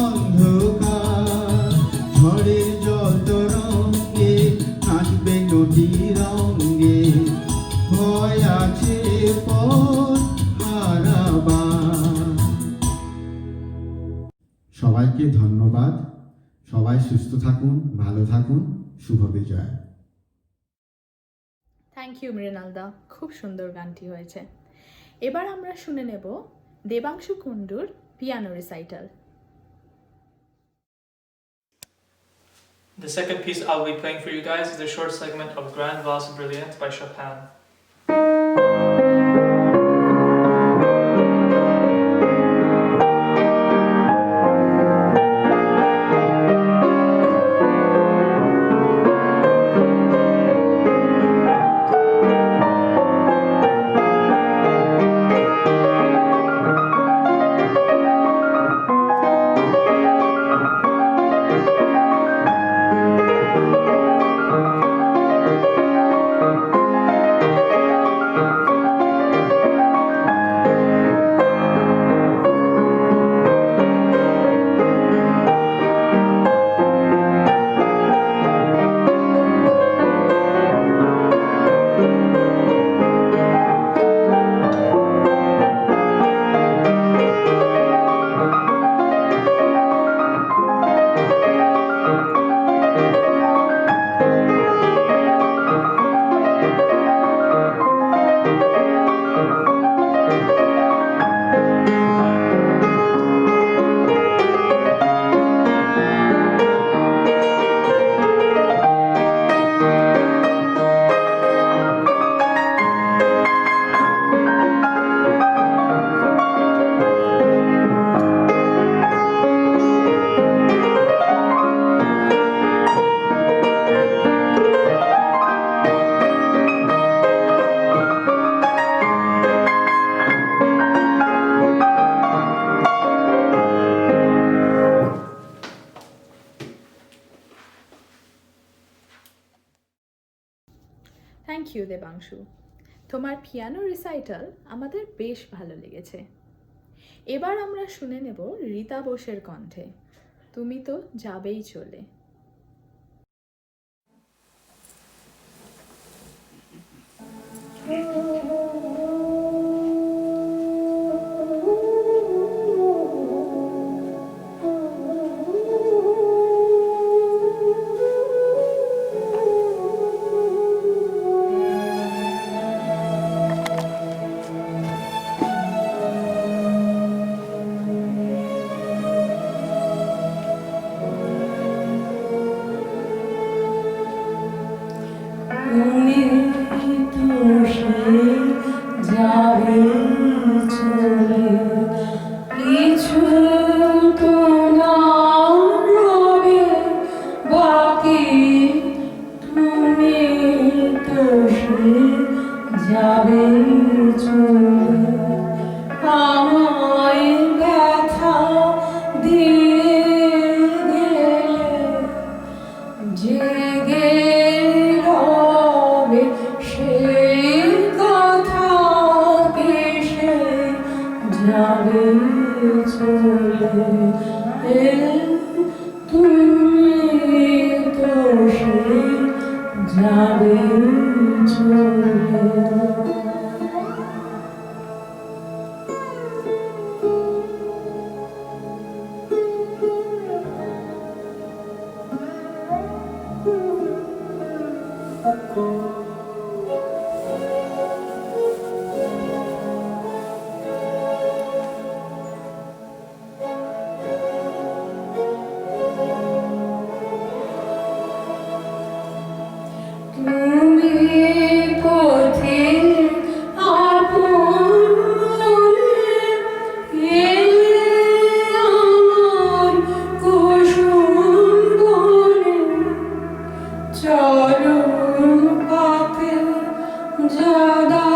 অন্ধকার ঝড়ের যত রঙে নাচবে নদী রঙে ভয় আছে পথ হারাবার সবাইকে ধন্যবাদ সবাই সুস্থ থাকুন ভালো থাকুন শুভ বিজয় থ্যাংক ইউ মৃণালদা, খুব সুন্দর গানটি হয়েছে। এবার আমরা শুনে নেব দেবাংশু কুণ্ডুর piano recital. The second piece I'll be playing for you guys is a short segment of Grand Valse Brilliant by Chopin. You Debanshu, তোমার পিয়ানো রিসাইটাল আমাদের বেশ ভালো লেগেছে। এবার আমরা শুনে নেব রীতা বোসের কণ্ঠে তুমি তো যাবেই চলে। তুমি তো সে যাবে চলে, কিছু তো না রবে বাকি। তুমি তো সে যাবে চলে, আমায় ব্যথা দিয়ে গেলে জেগে রবে সেই কথা ভেসে যাবে চলে। তুমি তো সে যাবে চলে। তুমি পথিক আপন মনে এলে আমার কুসুম বনে, চরণ পাতে যাদা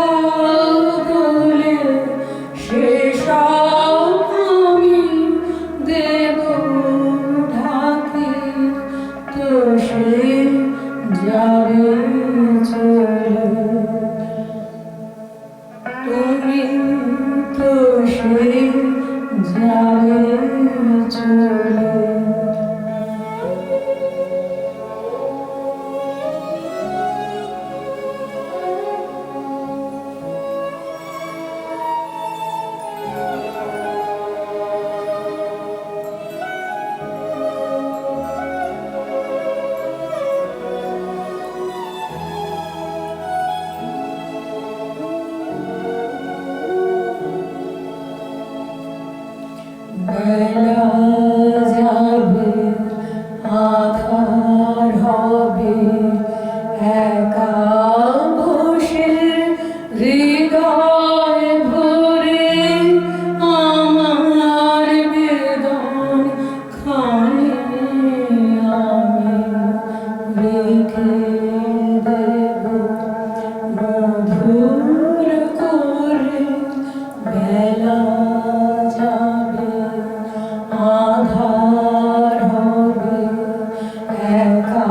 দোলে সেসব আমি দেব ঢাকে। তো সে যাবে চলে, তুমি তো সে যাবে চলে। বেলা যাবে আধার হবে, একা বসে হৃদয় ভরে আমার বেদন খানি আমি রেখে দেব মধুর করে। বেলা যাবে আধার হবে, একা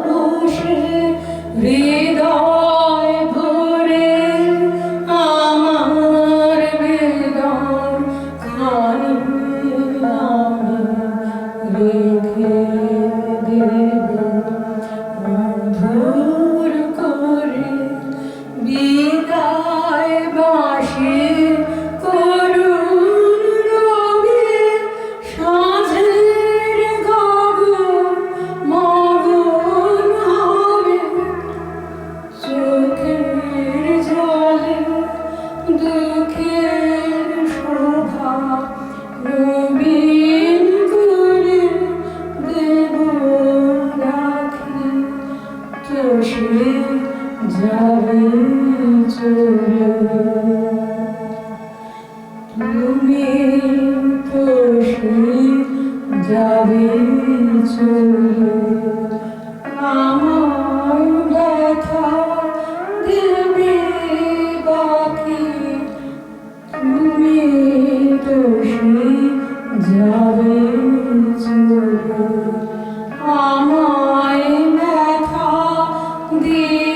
বসে হৃদয় ভরে আমার বেদন খানি আমি রেখে দেব মধুর করে। বিদায় বাঁশি করুণ রবে, সাঁঝের গগন মগন হবে। চোখের জলে দুঃখের শোভা নবীন করে দেব রাখি। তো সে যাবে চলে, তুমি তো সে যাবে চলে। আমার ব্যথা দেবে বাকি, তুমি তো সে যাবে চলে। আমায় ব্যথা দিয়ে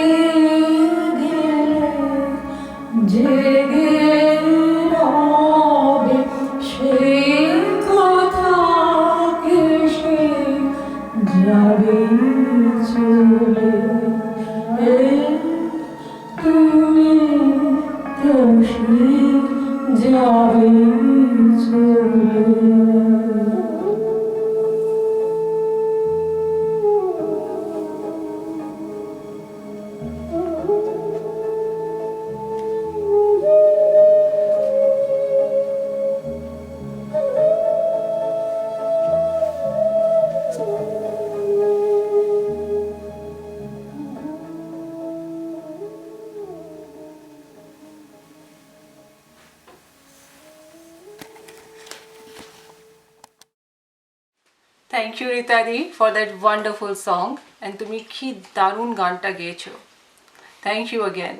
Thank you Ritadi for that wonderful song and তুমি কি দারুণ গানটা গেয়েছো. Thank you again.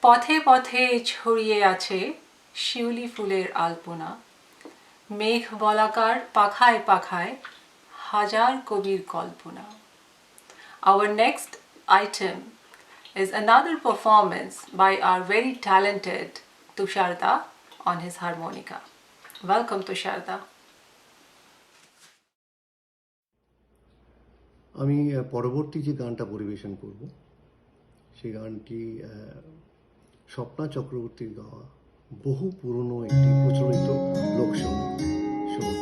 পথে পথে ছড়িয়ে আছে শিউলি ফুলের আলপনা, মেঘ বলাকার পাখায় পাখায় হাজার কবির কল্পনা. Our next item is another performance by our very talented Tusharda on his harmonica. Welcome Tusharda. আমি পরবর্তী যে গানটা পরিবেশন করব সেই গানটি স্বপ্না চক্রবর্তীর গাওয়া বহু পুরনো একটি প্রচলিত লোকসঙ্গীত। শুনুন।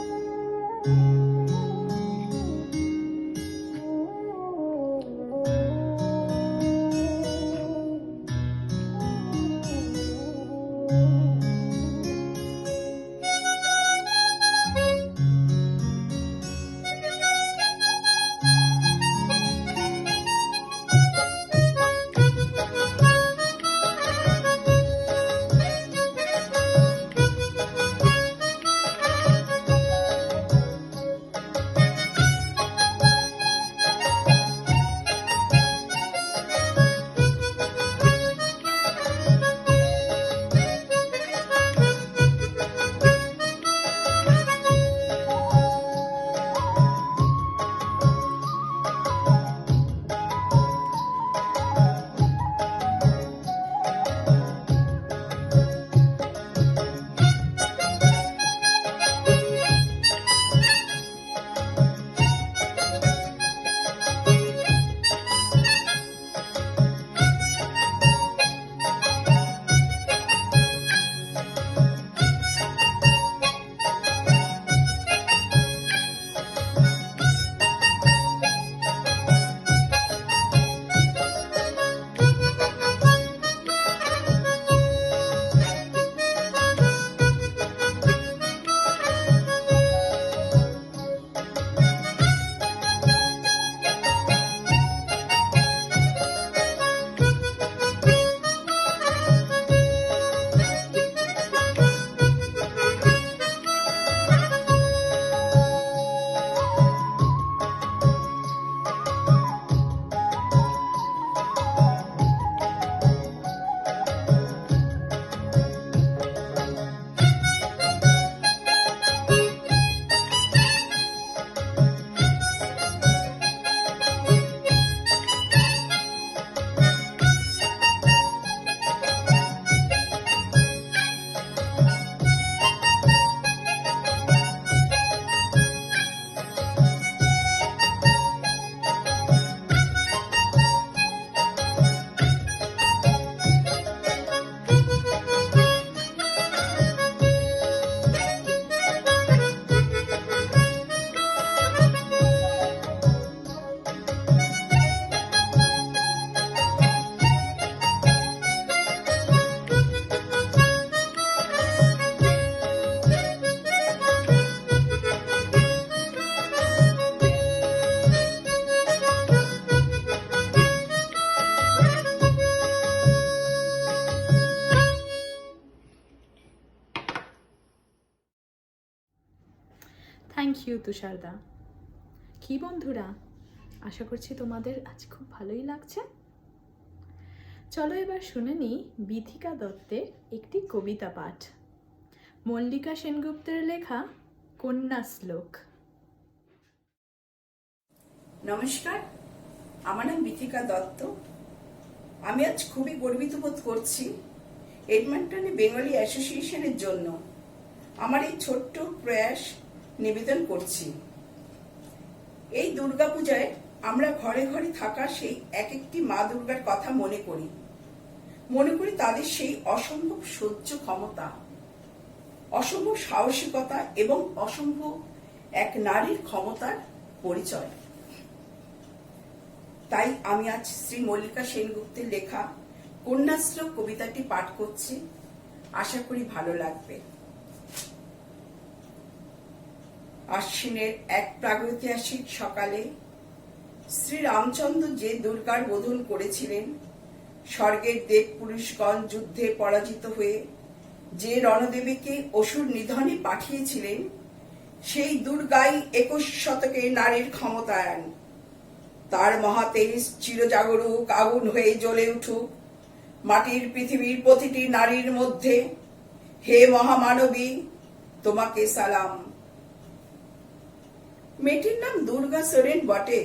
থ্যাংক ইউ তুষারদা। কি বন্ধুরা, আশা করছি তোমাদের আজ খুব ভালোই লাগছে। চলো এবার শুনে নিই বিথিকা দত্তের একটি কবিতা পাঠ, মল্লিকা সেনগুপ্তের লেখা কন্যা শ্লোক। নমস্কার, আমার নাম বিথিকা দত্ত। আমি আজ খুবই গর্বিত বোধ করছি এডমন্টনে বেঙ্গলি অ্যাসোসিয়েশনের জন্য আমার এই ছোট্ট প্রয়াস নিবেদন করছি। এই দুর্গাপূজায় আমরা ঘরে ঘরে থাকা সেই এক একটি মা দুর্গার কথা মনে করি তাদের সেই অসম্ভব সহ্য ক্ষমতা, অসম্ভব সাহসিকতা এবং অসম্ভব এক নারীর ক্ষমতার পরিচয়। তাই আমি আজ শ্রী মল্লিকা সেনগুপ্তের লেখা কন্যাশ্লোক কবিতাটি পাঠ করছি, আশা করি ভালো লাগবে। আশ্বিনের এক প্রাগৈতিহাসিক সকালে শ্রী রামচন্দ্র যে দুর্গার বোধন করেছিলেন, স্বর্গের দেব পুরুষগণ যুদ্ধে পরাজিত হয়ে যে রণদেবীকে অসুর নিধনে পাঠিয়েছিলেন, সেই দুর্গাই 21 শতকে নারীর ক্ষমতায়ন। তার মহাতেজ চিরজাগরুক আগুন হয়ে জ্বলে উঠুক মাটির পৃথিবীর প্রতিটি নারীর মধ্যে। হে মহামানবী, তোমাকে সালাম। মেয়েটির নাম দুর্গা সোরেন বটে।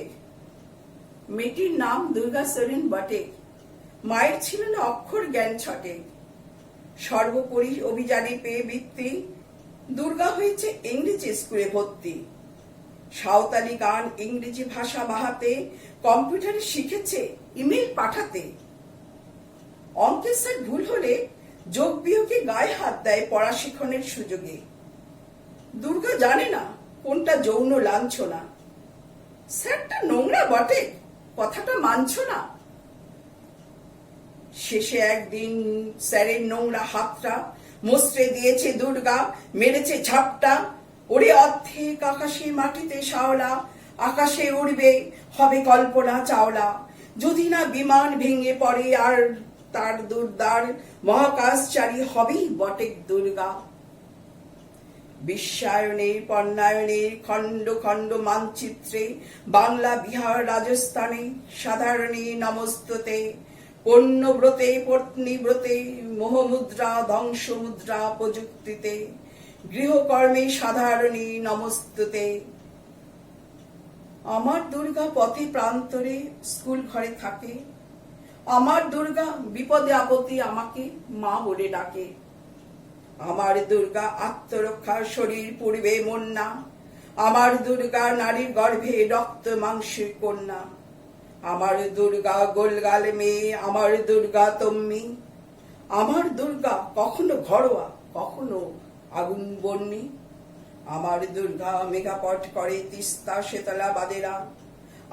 মেয়েটির নাম দুর্গা সোরেন বটে। মায়ের ছিল না অক্ষর জ্ঞান ছটে। সর্বোপরি অভিযানে পেয়ে বৃত্তি, দুর্গা হয়েছে ইংরেজি স্কুলে ভর্তি। সাঁওতালি গান ইংরেজি ভাষা বাহাতে, কম্পিউটারে শিখেছে ইমেল পাঠাতে। অঙ্কের স্যার ভুল হলে যোগ বিয়োগে গায়ে হাত দেয় পড়া শিখনের সুযোগে। দুর্গা জানে না কোনটা যৌন লাঞ্ছনা। স্যারটা নোংরা বটে, কথাটা মানছ না। শেষে একদিন স্যারের নোংরা হাতটা মুচড়ে দিয়েছে দুর্গা, মেরেছে ঝাপটা। ওরে অর্ধেক আকাশে মাটিতে শাওলা, আকাশে উড়বে হবে কল্পনা চাওলা। যদি না বিমান ভেঙে পড়ে আর তার দুর্দার মহাকাশচারী হবেই বটে দুর্গা। বিশ্বায়নের পণ্যায়নের খণ্ড খণ্ড মানচিত্রে বাংলা বিহার রাজস্থানে সাধারণী নমস্ততে। পণ্যব্রতে পত্নীব্রতে মোহমুদ্রা ধ্বংসমুদ্রা প্রযুক্তিতে গৃহকর্মে সাধারণী নমস্তুতে। আমার দুর্গা পথে প্রান্তরে স্কুল ঘরে থাকে। আমার দুর্গা বিপদে আপদে আমাকে মা বলে ডাকে। আমার দুর্গা আত্মরক্ষার শরীর পূর্বে মন্না। আমার দুর্গা নারীর গর্ভে রক্ত মাংসের কন্যা। আমার দুর্গা গোলগাল মেয়ে, আমার দুর্গা তম্মি। আমার দুর্গা কখনো ঘরোয়া কখনো আগুন বন্যি। আমার দুর্গা মেঘাপট করে তিস্তা শীতলা বাদেরা।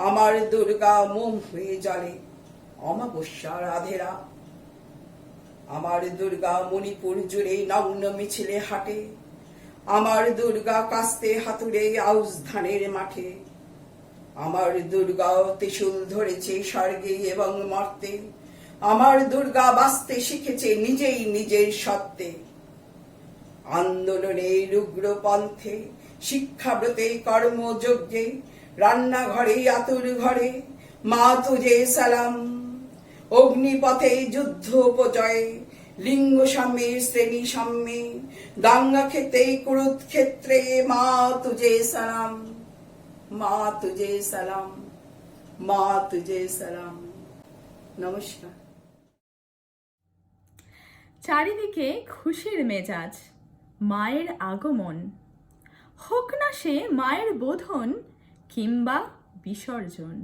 আমার দুর্গা মোম হয়ে জ্বলে অমাবস্যার আধেরা। আমার দুর্গা মণিপুর জুড়ে নগ্ন মিছিলে হাঁটে। আমার দুর্গা কাস্তে হাতুড়ে আউশ ধানের মাঠে। আমার দুর্গা ত্রিশূল ধরেছে স্বর্গে এবং মর্তে। আমার দুর্গা বাঁচতে শিখেছে নিজেই নিজের সত্ত্বে। আন্দোলনে রুগ্র পন্থে, শিক্ষাব্রতে কর্মযজ্ঞে, রান্নাঘরে আতুর ঘরে মা তুজে সালাম। অগ্নিপথে যুদ্ধ উপজয়ে, লিঙ্গ সাম্যে শ্রেণী সাম্যে, দাঙ্গা খেতে কুরুক্ষেত্রে মা তুজে সালাম। মা তুজে সালাম, মা তুজে সালাম। নমস্কার। চারিদিকে খুশির মেজাজ, মায়ের আগমন। হোক না সে মায়ের বোধন কিংবা বিসর্জন।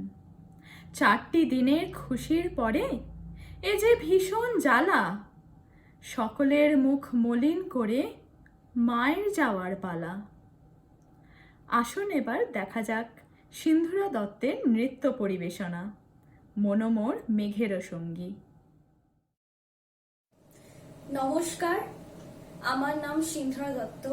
4টি দিনের খুশির পরে এ যে ভীষণ জ্বালা। সকলের মুখ মলিন করে মায়ের যাওয়ার পালা। আসুন এবার দেখা যাক সিন্ধুরা দত্তের নৃত্য পরিবেশনা, মনোমোর মেঘেরও সঙ্গী। নমস্কার, আমার নাম সিন্ধুরা দত্ত।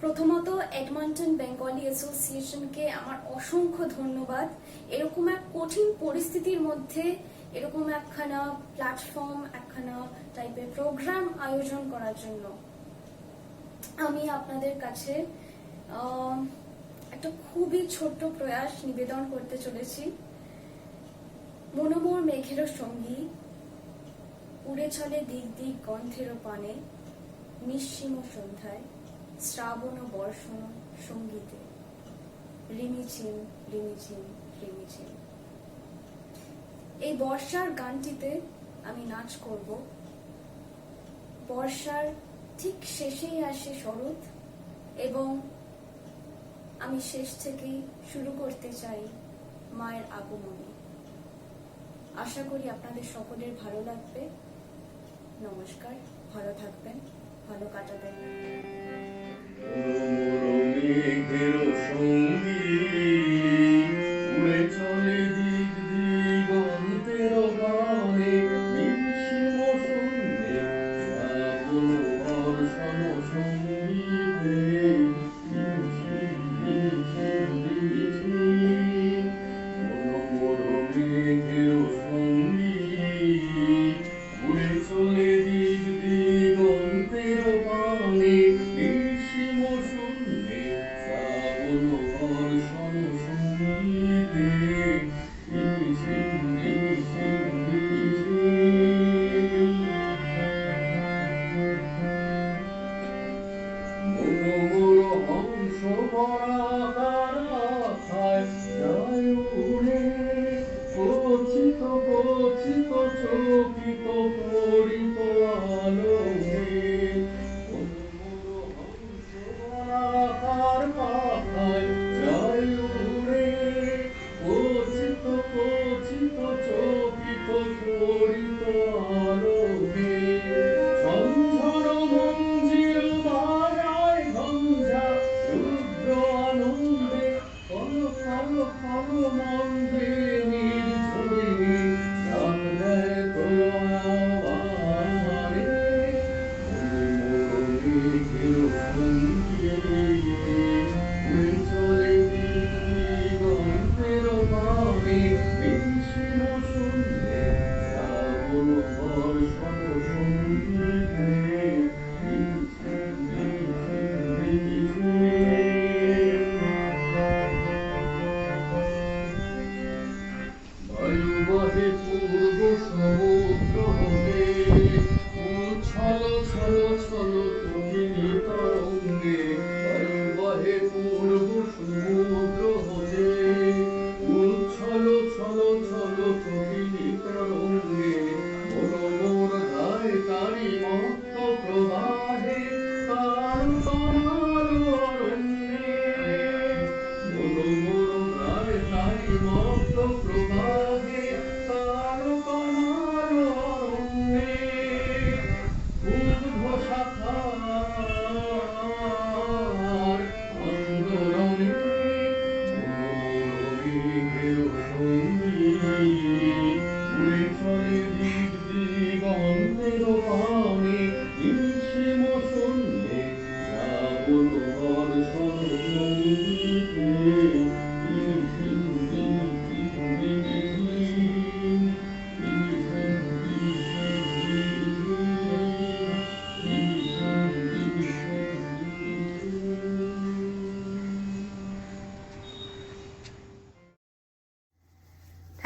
প্রথমত এডমন্টন বেঙ্গলি অ্যাসোসিয়েশনকে আমার অসংখ্য ধন্যবাদ এরকম এক কঠিন পরিস্থিতির মধ্যে এরকম একখানা প্ল্যাটফর্ম, একখানা টাইপের প্রোগ্রাম আয়োজন করার জন্য। আমি আপনাদের কাছে একটা খুবই ছোট্ট প্রয়াস নিবেদন করতে চলেছি। মনোমোর মেঘেরও সঙ্গী, উড়ে চলে দিক দিক গন্ধের পানে, নিঃসীম সন্ধ্যায় শ্রাবণ ও বর্ষণ সঙ্গীতে, রিমিঝিম রিমিঝিম রিমিঝিম। এই বর্ষার গানটিতে আমি নাচ করব। বর্ষার ঠিক শেষেই আসে শরৎ এবং আমি শেষ থেকেই শুরু করতে চাই মায়ের আগমনে। আশা করি আপনাদের সকলের ভালো লাগবে। নমস্কার, ভালো থাকবেন, ভালো কাটাবেন। নিঃসীম সুন্দর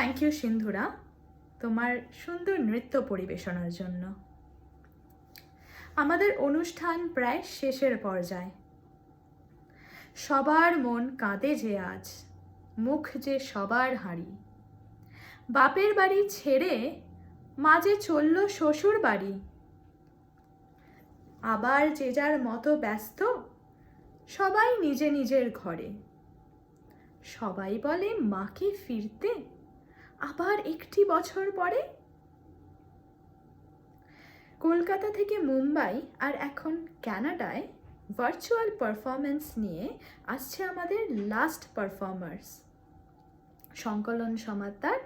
থ্যাংক ইউ সিন্ধুরা তোমার সুন্দর নৃত্য পরিবেশনার জন্য। আমাদের অনুষ্ঠান প্রায় শেষের পর্যায়ে। সবার মন কাঁদে যে আজ, মুখ যে সবার হাঁড়ি। বাপের বাড়ি ছেড়ে মাঝে চলল শ্বশুর বাড়ি। আবার যে যার মতো ব্যস্ত, সবাই নিজে নিজের ঘরে। সবাই বলে মাকে ফিরতে আবার একটি বছর পরে। কলকাতা থেকে মুম্বাই আর এখন কানাডায় ভার্চুয়াল পারফরমেন্স নিয়ে আসছে আমাদের লাস্ট পারফর্মার্স সংকলন সমাদ্দার।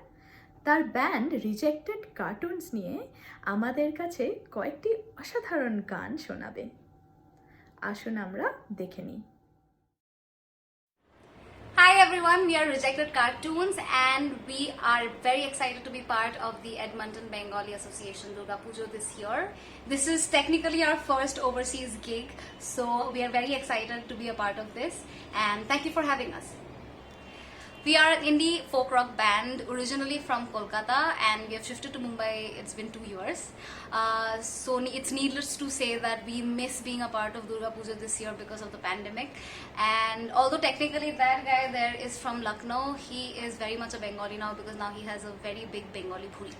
তার ব্যান্ড রিজেক্টেড কার্টুনস নিয়ে আমাদের কাছে কয়েকটি অসাধারণ গান শোনাবে। আসুন আমরা দেখে নিই। Hi everyone, we are Rejected Cartoons and we are very excited to be part of the Edmonton Bengali Association Durga Puja this year. This is technically our first overseas gig, so we are very excited to be a part of this and thank you for having us. We are an indie folk rock band originally from Kolkata and we have shifted to Mumbai. It's been 2 years. So it's needless to say that we miss being a part of Durga Puja this year because of the pandemic. And although technically that guy there is from Lucknow, he is very much a Bengali now because now he has a very big Bengali bhuri.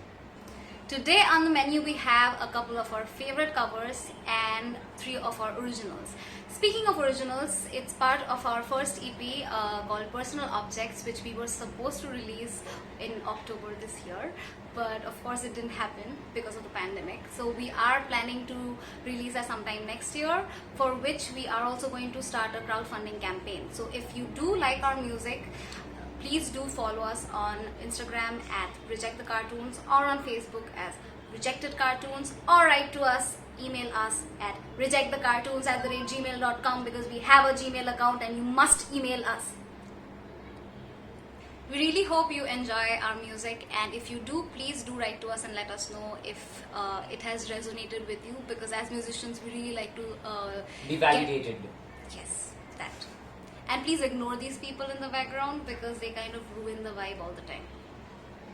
Today on the menu we have a couple of our favorite covers and 3 of our originals. Speaking of originals, it's part of our first EP called Personal Objects, which we were supposed to release in October this year, but of course it didn't happen because of the pandemic. So we are planning to release that sometime next year, for which we are also going to start a crowdfunding campaign. So if you do like our music, please do follow us on Instagram at Reject the Cartoons or on Facebook as Rejected Cartoons, or write to us, email us at rejectthecartoons@gmail.com because we have a Gmail account and you must email us. We really hope you enjoy our music, and if you do, please do write to us and let us know if it has resonated with you, because as musicians we really like to be validated. Yes, that. And please ignore these people in the background because they kind of ruin the vibe all the time.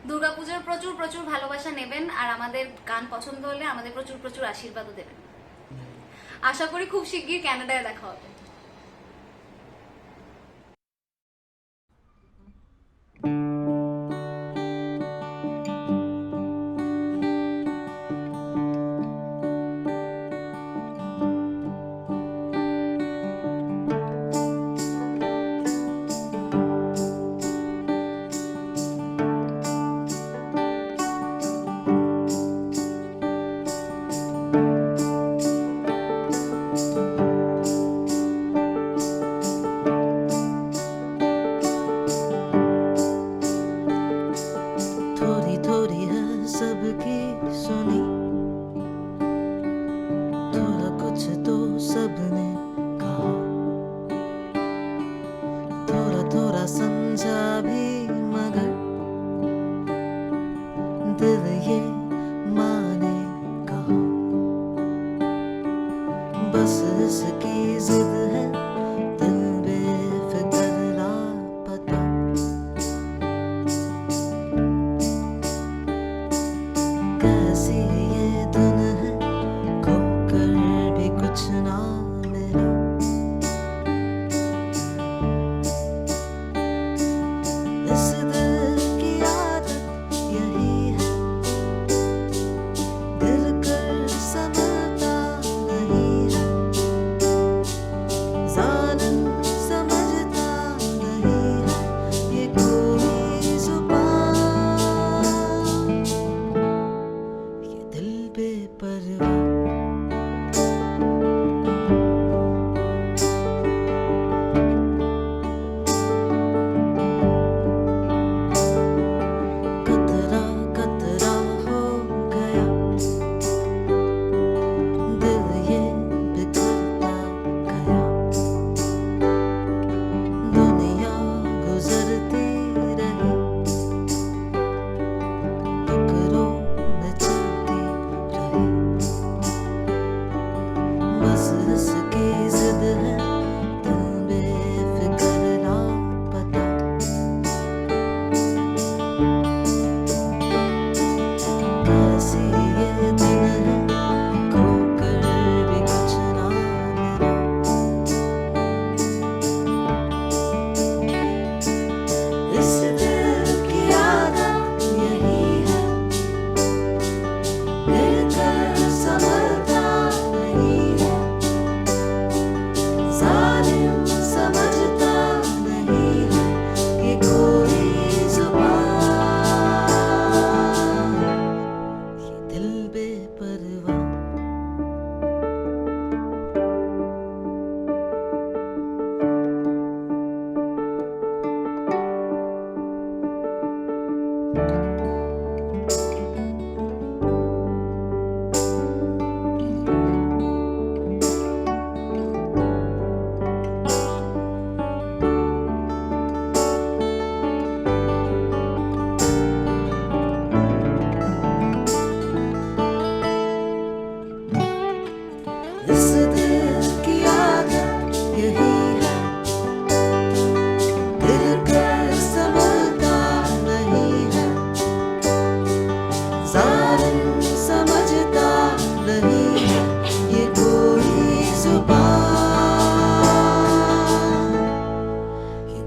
Durga পূজার প্রচুর প্রচুর ভালোবাসা নেবেন আর আমাদের গান পছন্দ হলে আমাদের প্রচুর প্রচুর আশীর্বাদও দেবেন। আশা করি খুব শিগগির কানাডায় দেখা হবে। This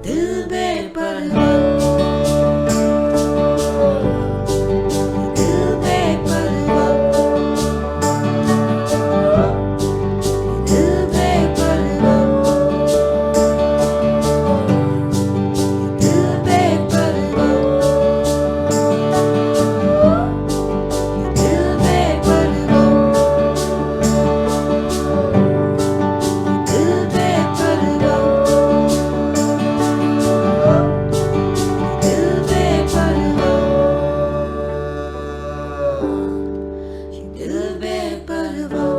दिल बेपरवाह दिल बेपरवाह दिल बेपरवाह दिल बेपरवाह दिल बेपरवाह दिल बेपरवाह दिल बेपरवाह दिल बेपरवाह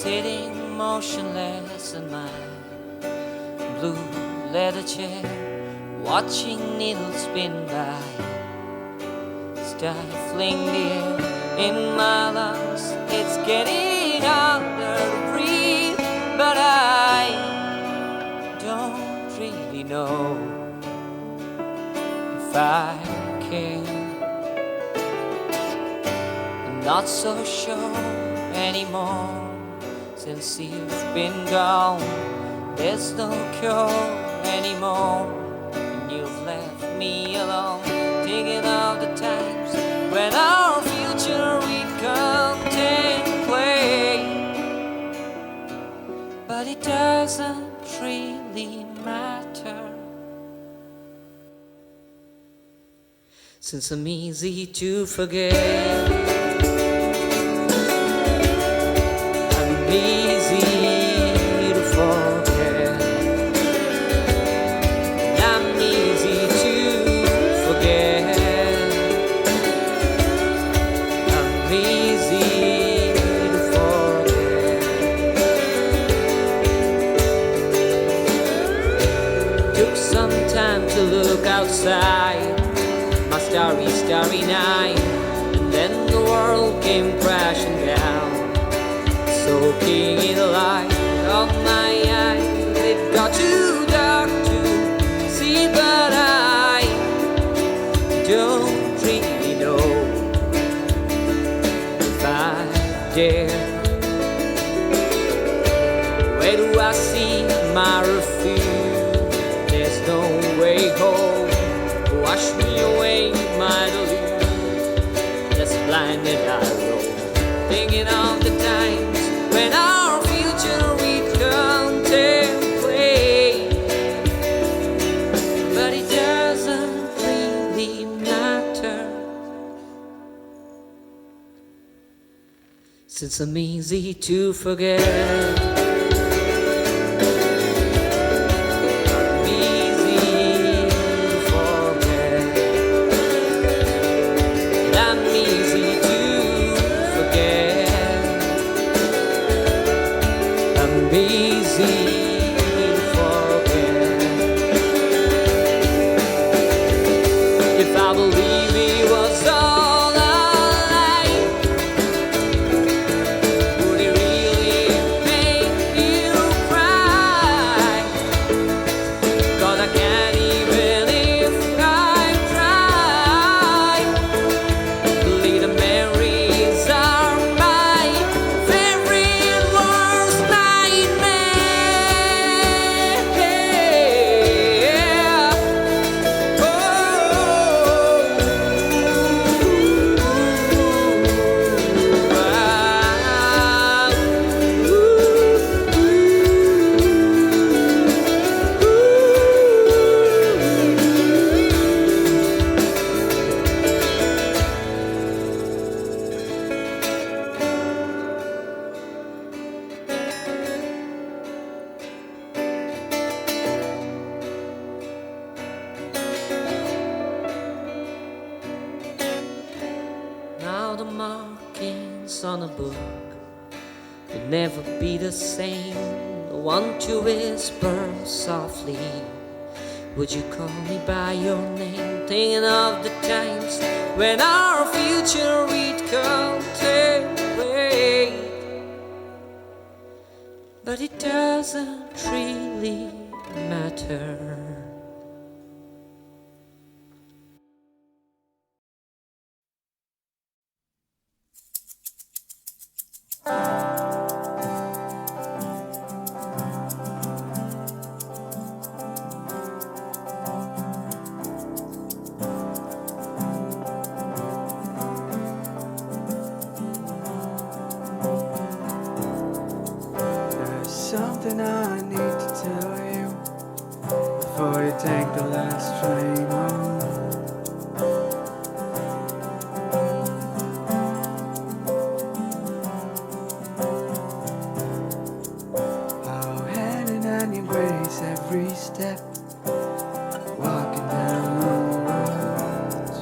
Sitting motionless in my blue leather chair, watching needles spin by, stifling the air in my lungs. It's getting harder to breathe, but I don't really know if I care. I'm not so sure anymore. Since you've been gone, there's no cure anymore. And you've left me alone, thinking of the times when our future we contemplate. But it doesn't really matter, since I'm easy to forget. Easy to forget. I'm easy to forget. I'm easy to forget. Took some time to look outside my starry, starry night, and then the world came crashing down, soaking in the light of my eyes. It got too dark to see, but I don't really know if I dare. Where do I see my refuge? There's no way home. Wash me away, my delusion. That's blinded I roll, thinking of the times when our future we contemplate. But it doesn't really matter, since I'm easy to forget. If I believe it was all a lie, would it really make words on a book would never be the same. I want to whisper softly, would you call me by your name? Thinking of the times when our future we'd contemplate, but it doesn't really matter. Something I need to tell you before you take the last train home. Oh, handing on your grace every step, walking down the roads.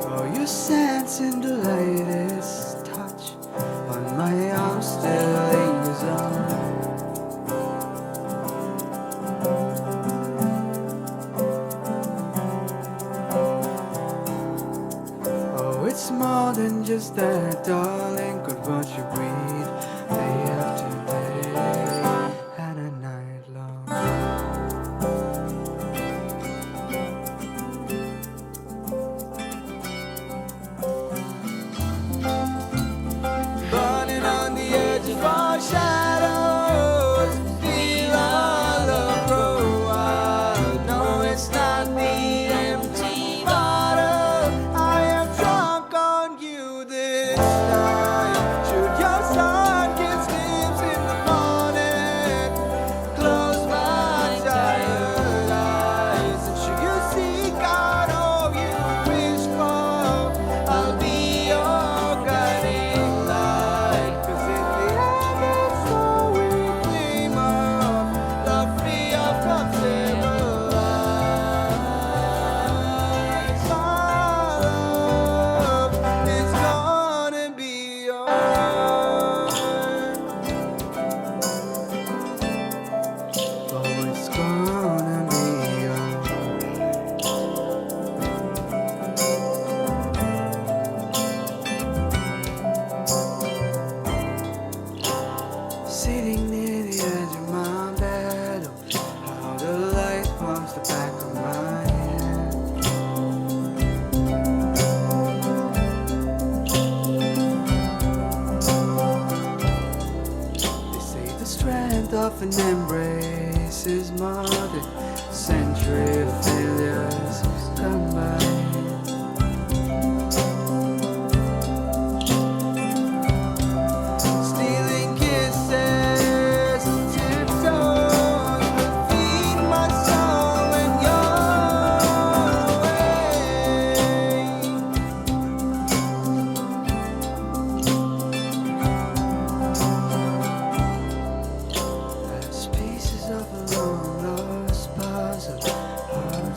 Oh, your sensing the latest touch on my arm still lingers on. Oh, it's more than just that, darling. Could watch you breathe day after day and a night long. Burning on the edge of our shadows, feel our love grow wild. No, it's not the empty bottle. I am drunk on you this time. Should your sun kiss lips in the morning, close my tired eyes, and should you seek out all you wish for, I'll be your guiding light. 'Cause in the end it's all we dream of, love free of comfortable lies. My love is gonna be yours. Oh, it's gonna be yours. Sitting near the edge of my bed, oh, how the light warms the back of my head. They say the strength of an embrace is more than a century of failures combined. Stealing kisses, tiptoes, but feed my soul when you're away. As pieces of a long lost puzzle are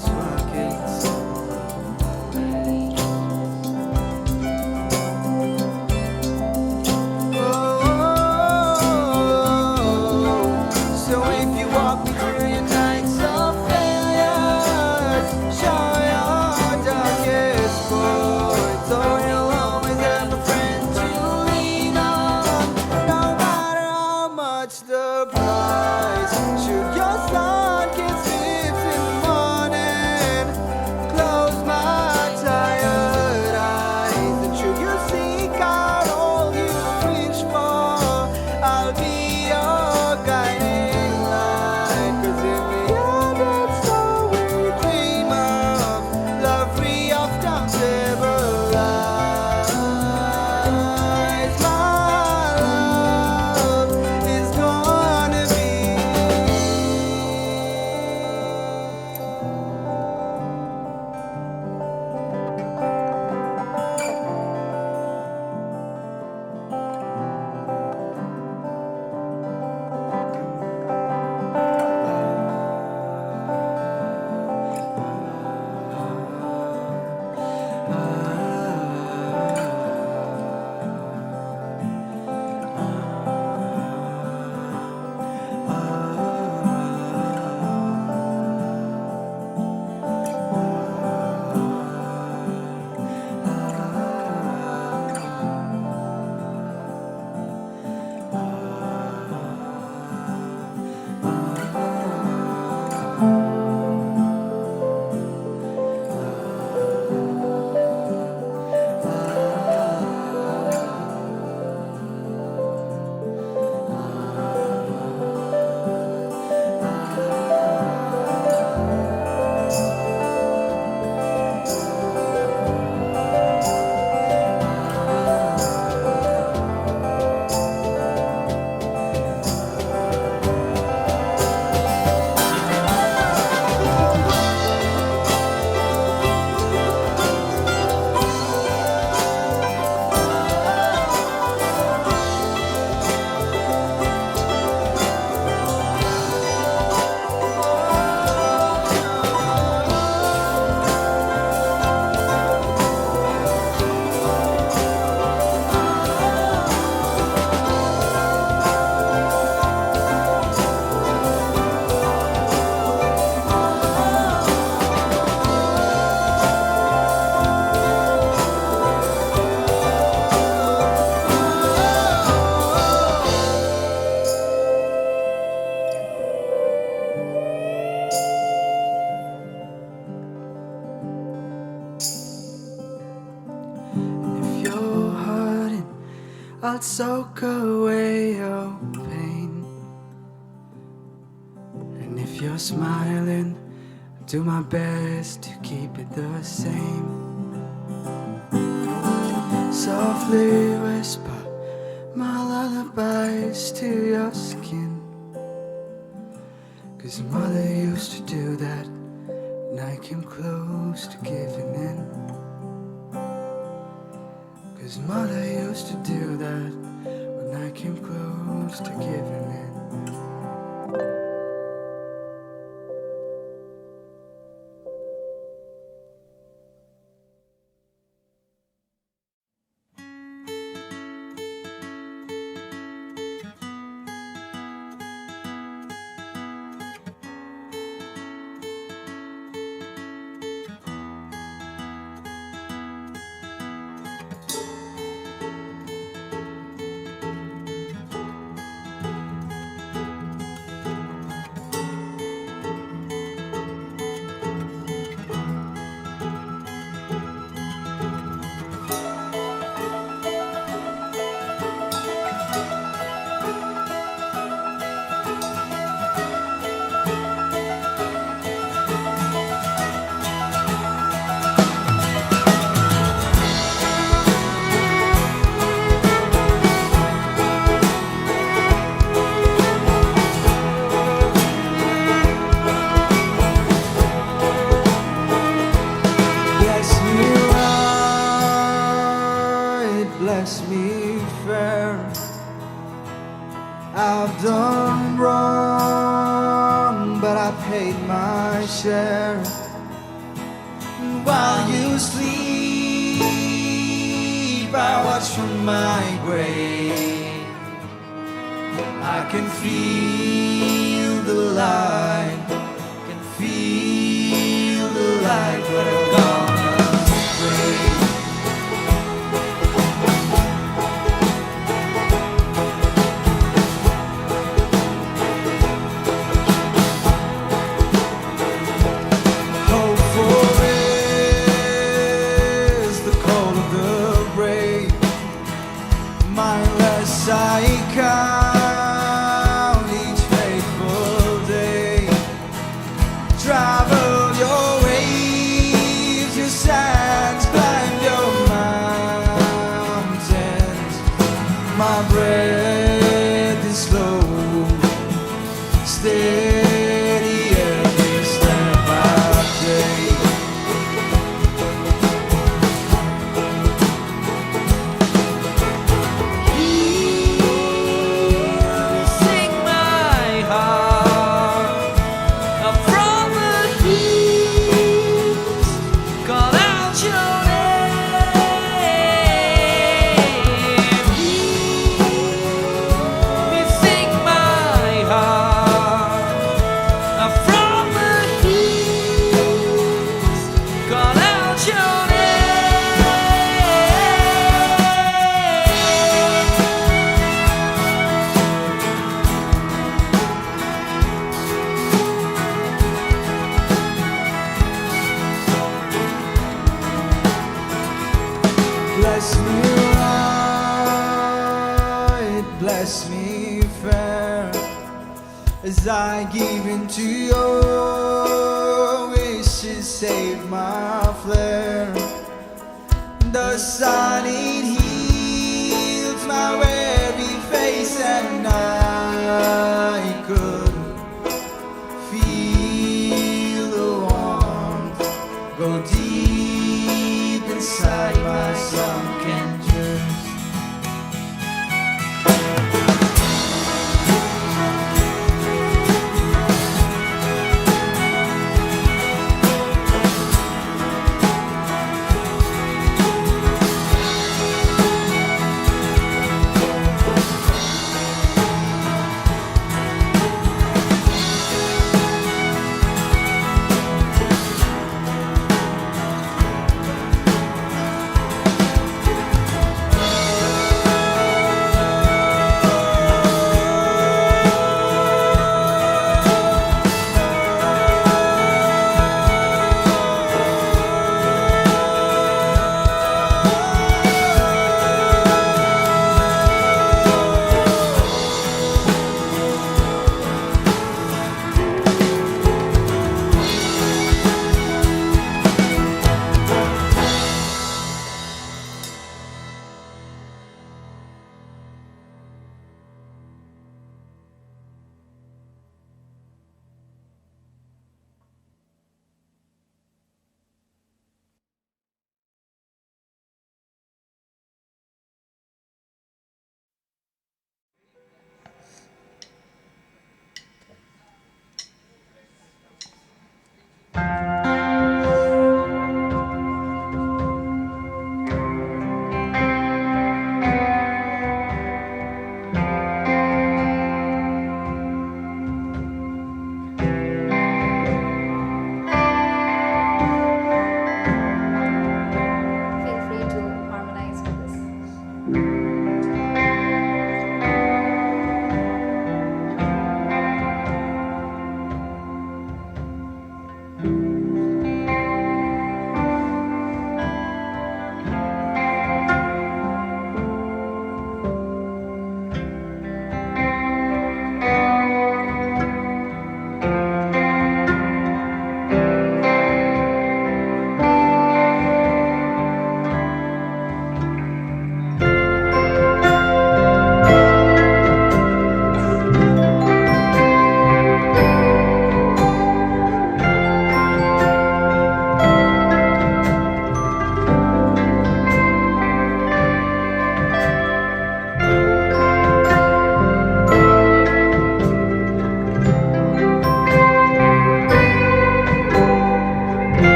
I'll soak away your pain. And if you're smiling, I'll do my best to keep it the same. Softly whisper my lullabies to your skin. 'Cause mother used to do that when I came close to giving in. 'Cause mother used to do that when I came close to giving in. Bless me fair. I've done wrong, but I paid my share. And while you sleep, I watch from my grave. I can feel the light, can feel the light, but I'm gonna break. I count each faithful day. Travel your waves, your sands, climb your mountains. My breath is slow, steady every step I take. Bless me right, bless me fair, as I give into your wishes, save my flare. The sun it heals my weary face, and I could feel the warmth go deep inside my sunken dreams.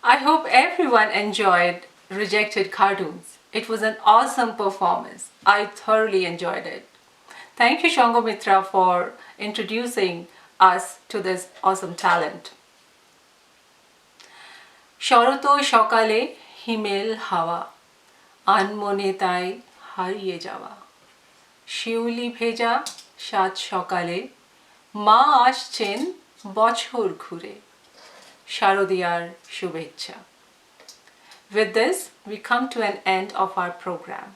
I hope everyone enjoyed Rejected Cartoons. It was an awesome performance. I thoroughly enjoyed it. Thank you, Shangomitra, for introducing us to this awesome talent. শরতো সকালে হিমেল হাওয়া আনমনে তাই হারিয়ে যাওয়া শিউলি ভেজা সাত সকালে মা আসছেন বছর ঘুরে শারদিয়ার শুভেচ্ছা. With this, we come to an end of our program.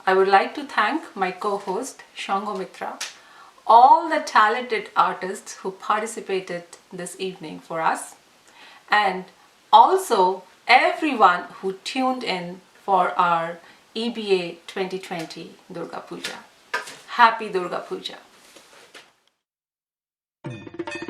I would like to thank my co-host Shangomitra, all the talented artists who participated this evening for us, and also everyone who tuned in for our EBA 2020 Durga Puja. Happy Durga Puja. Thank you.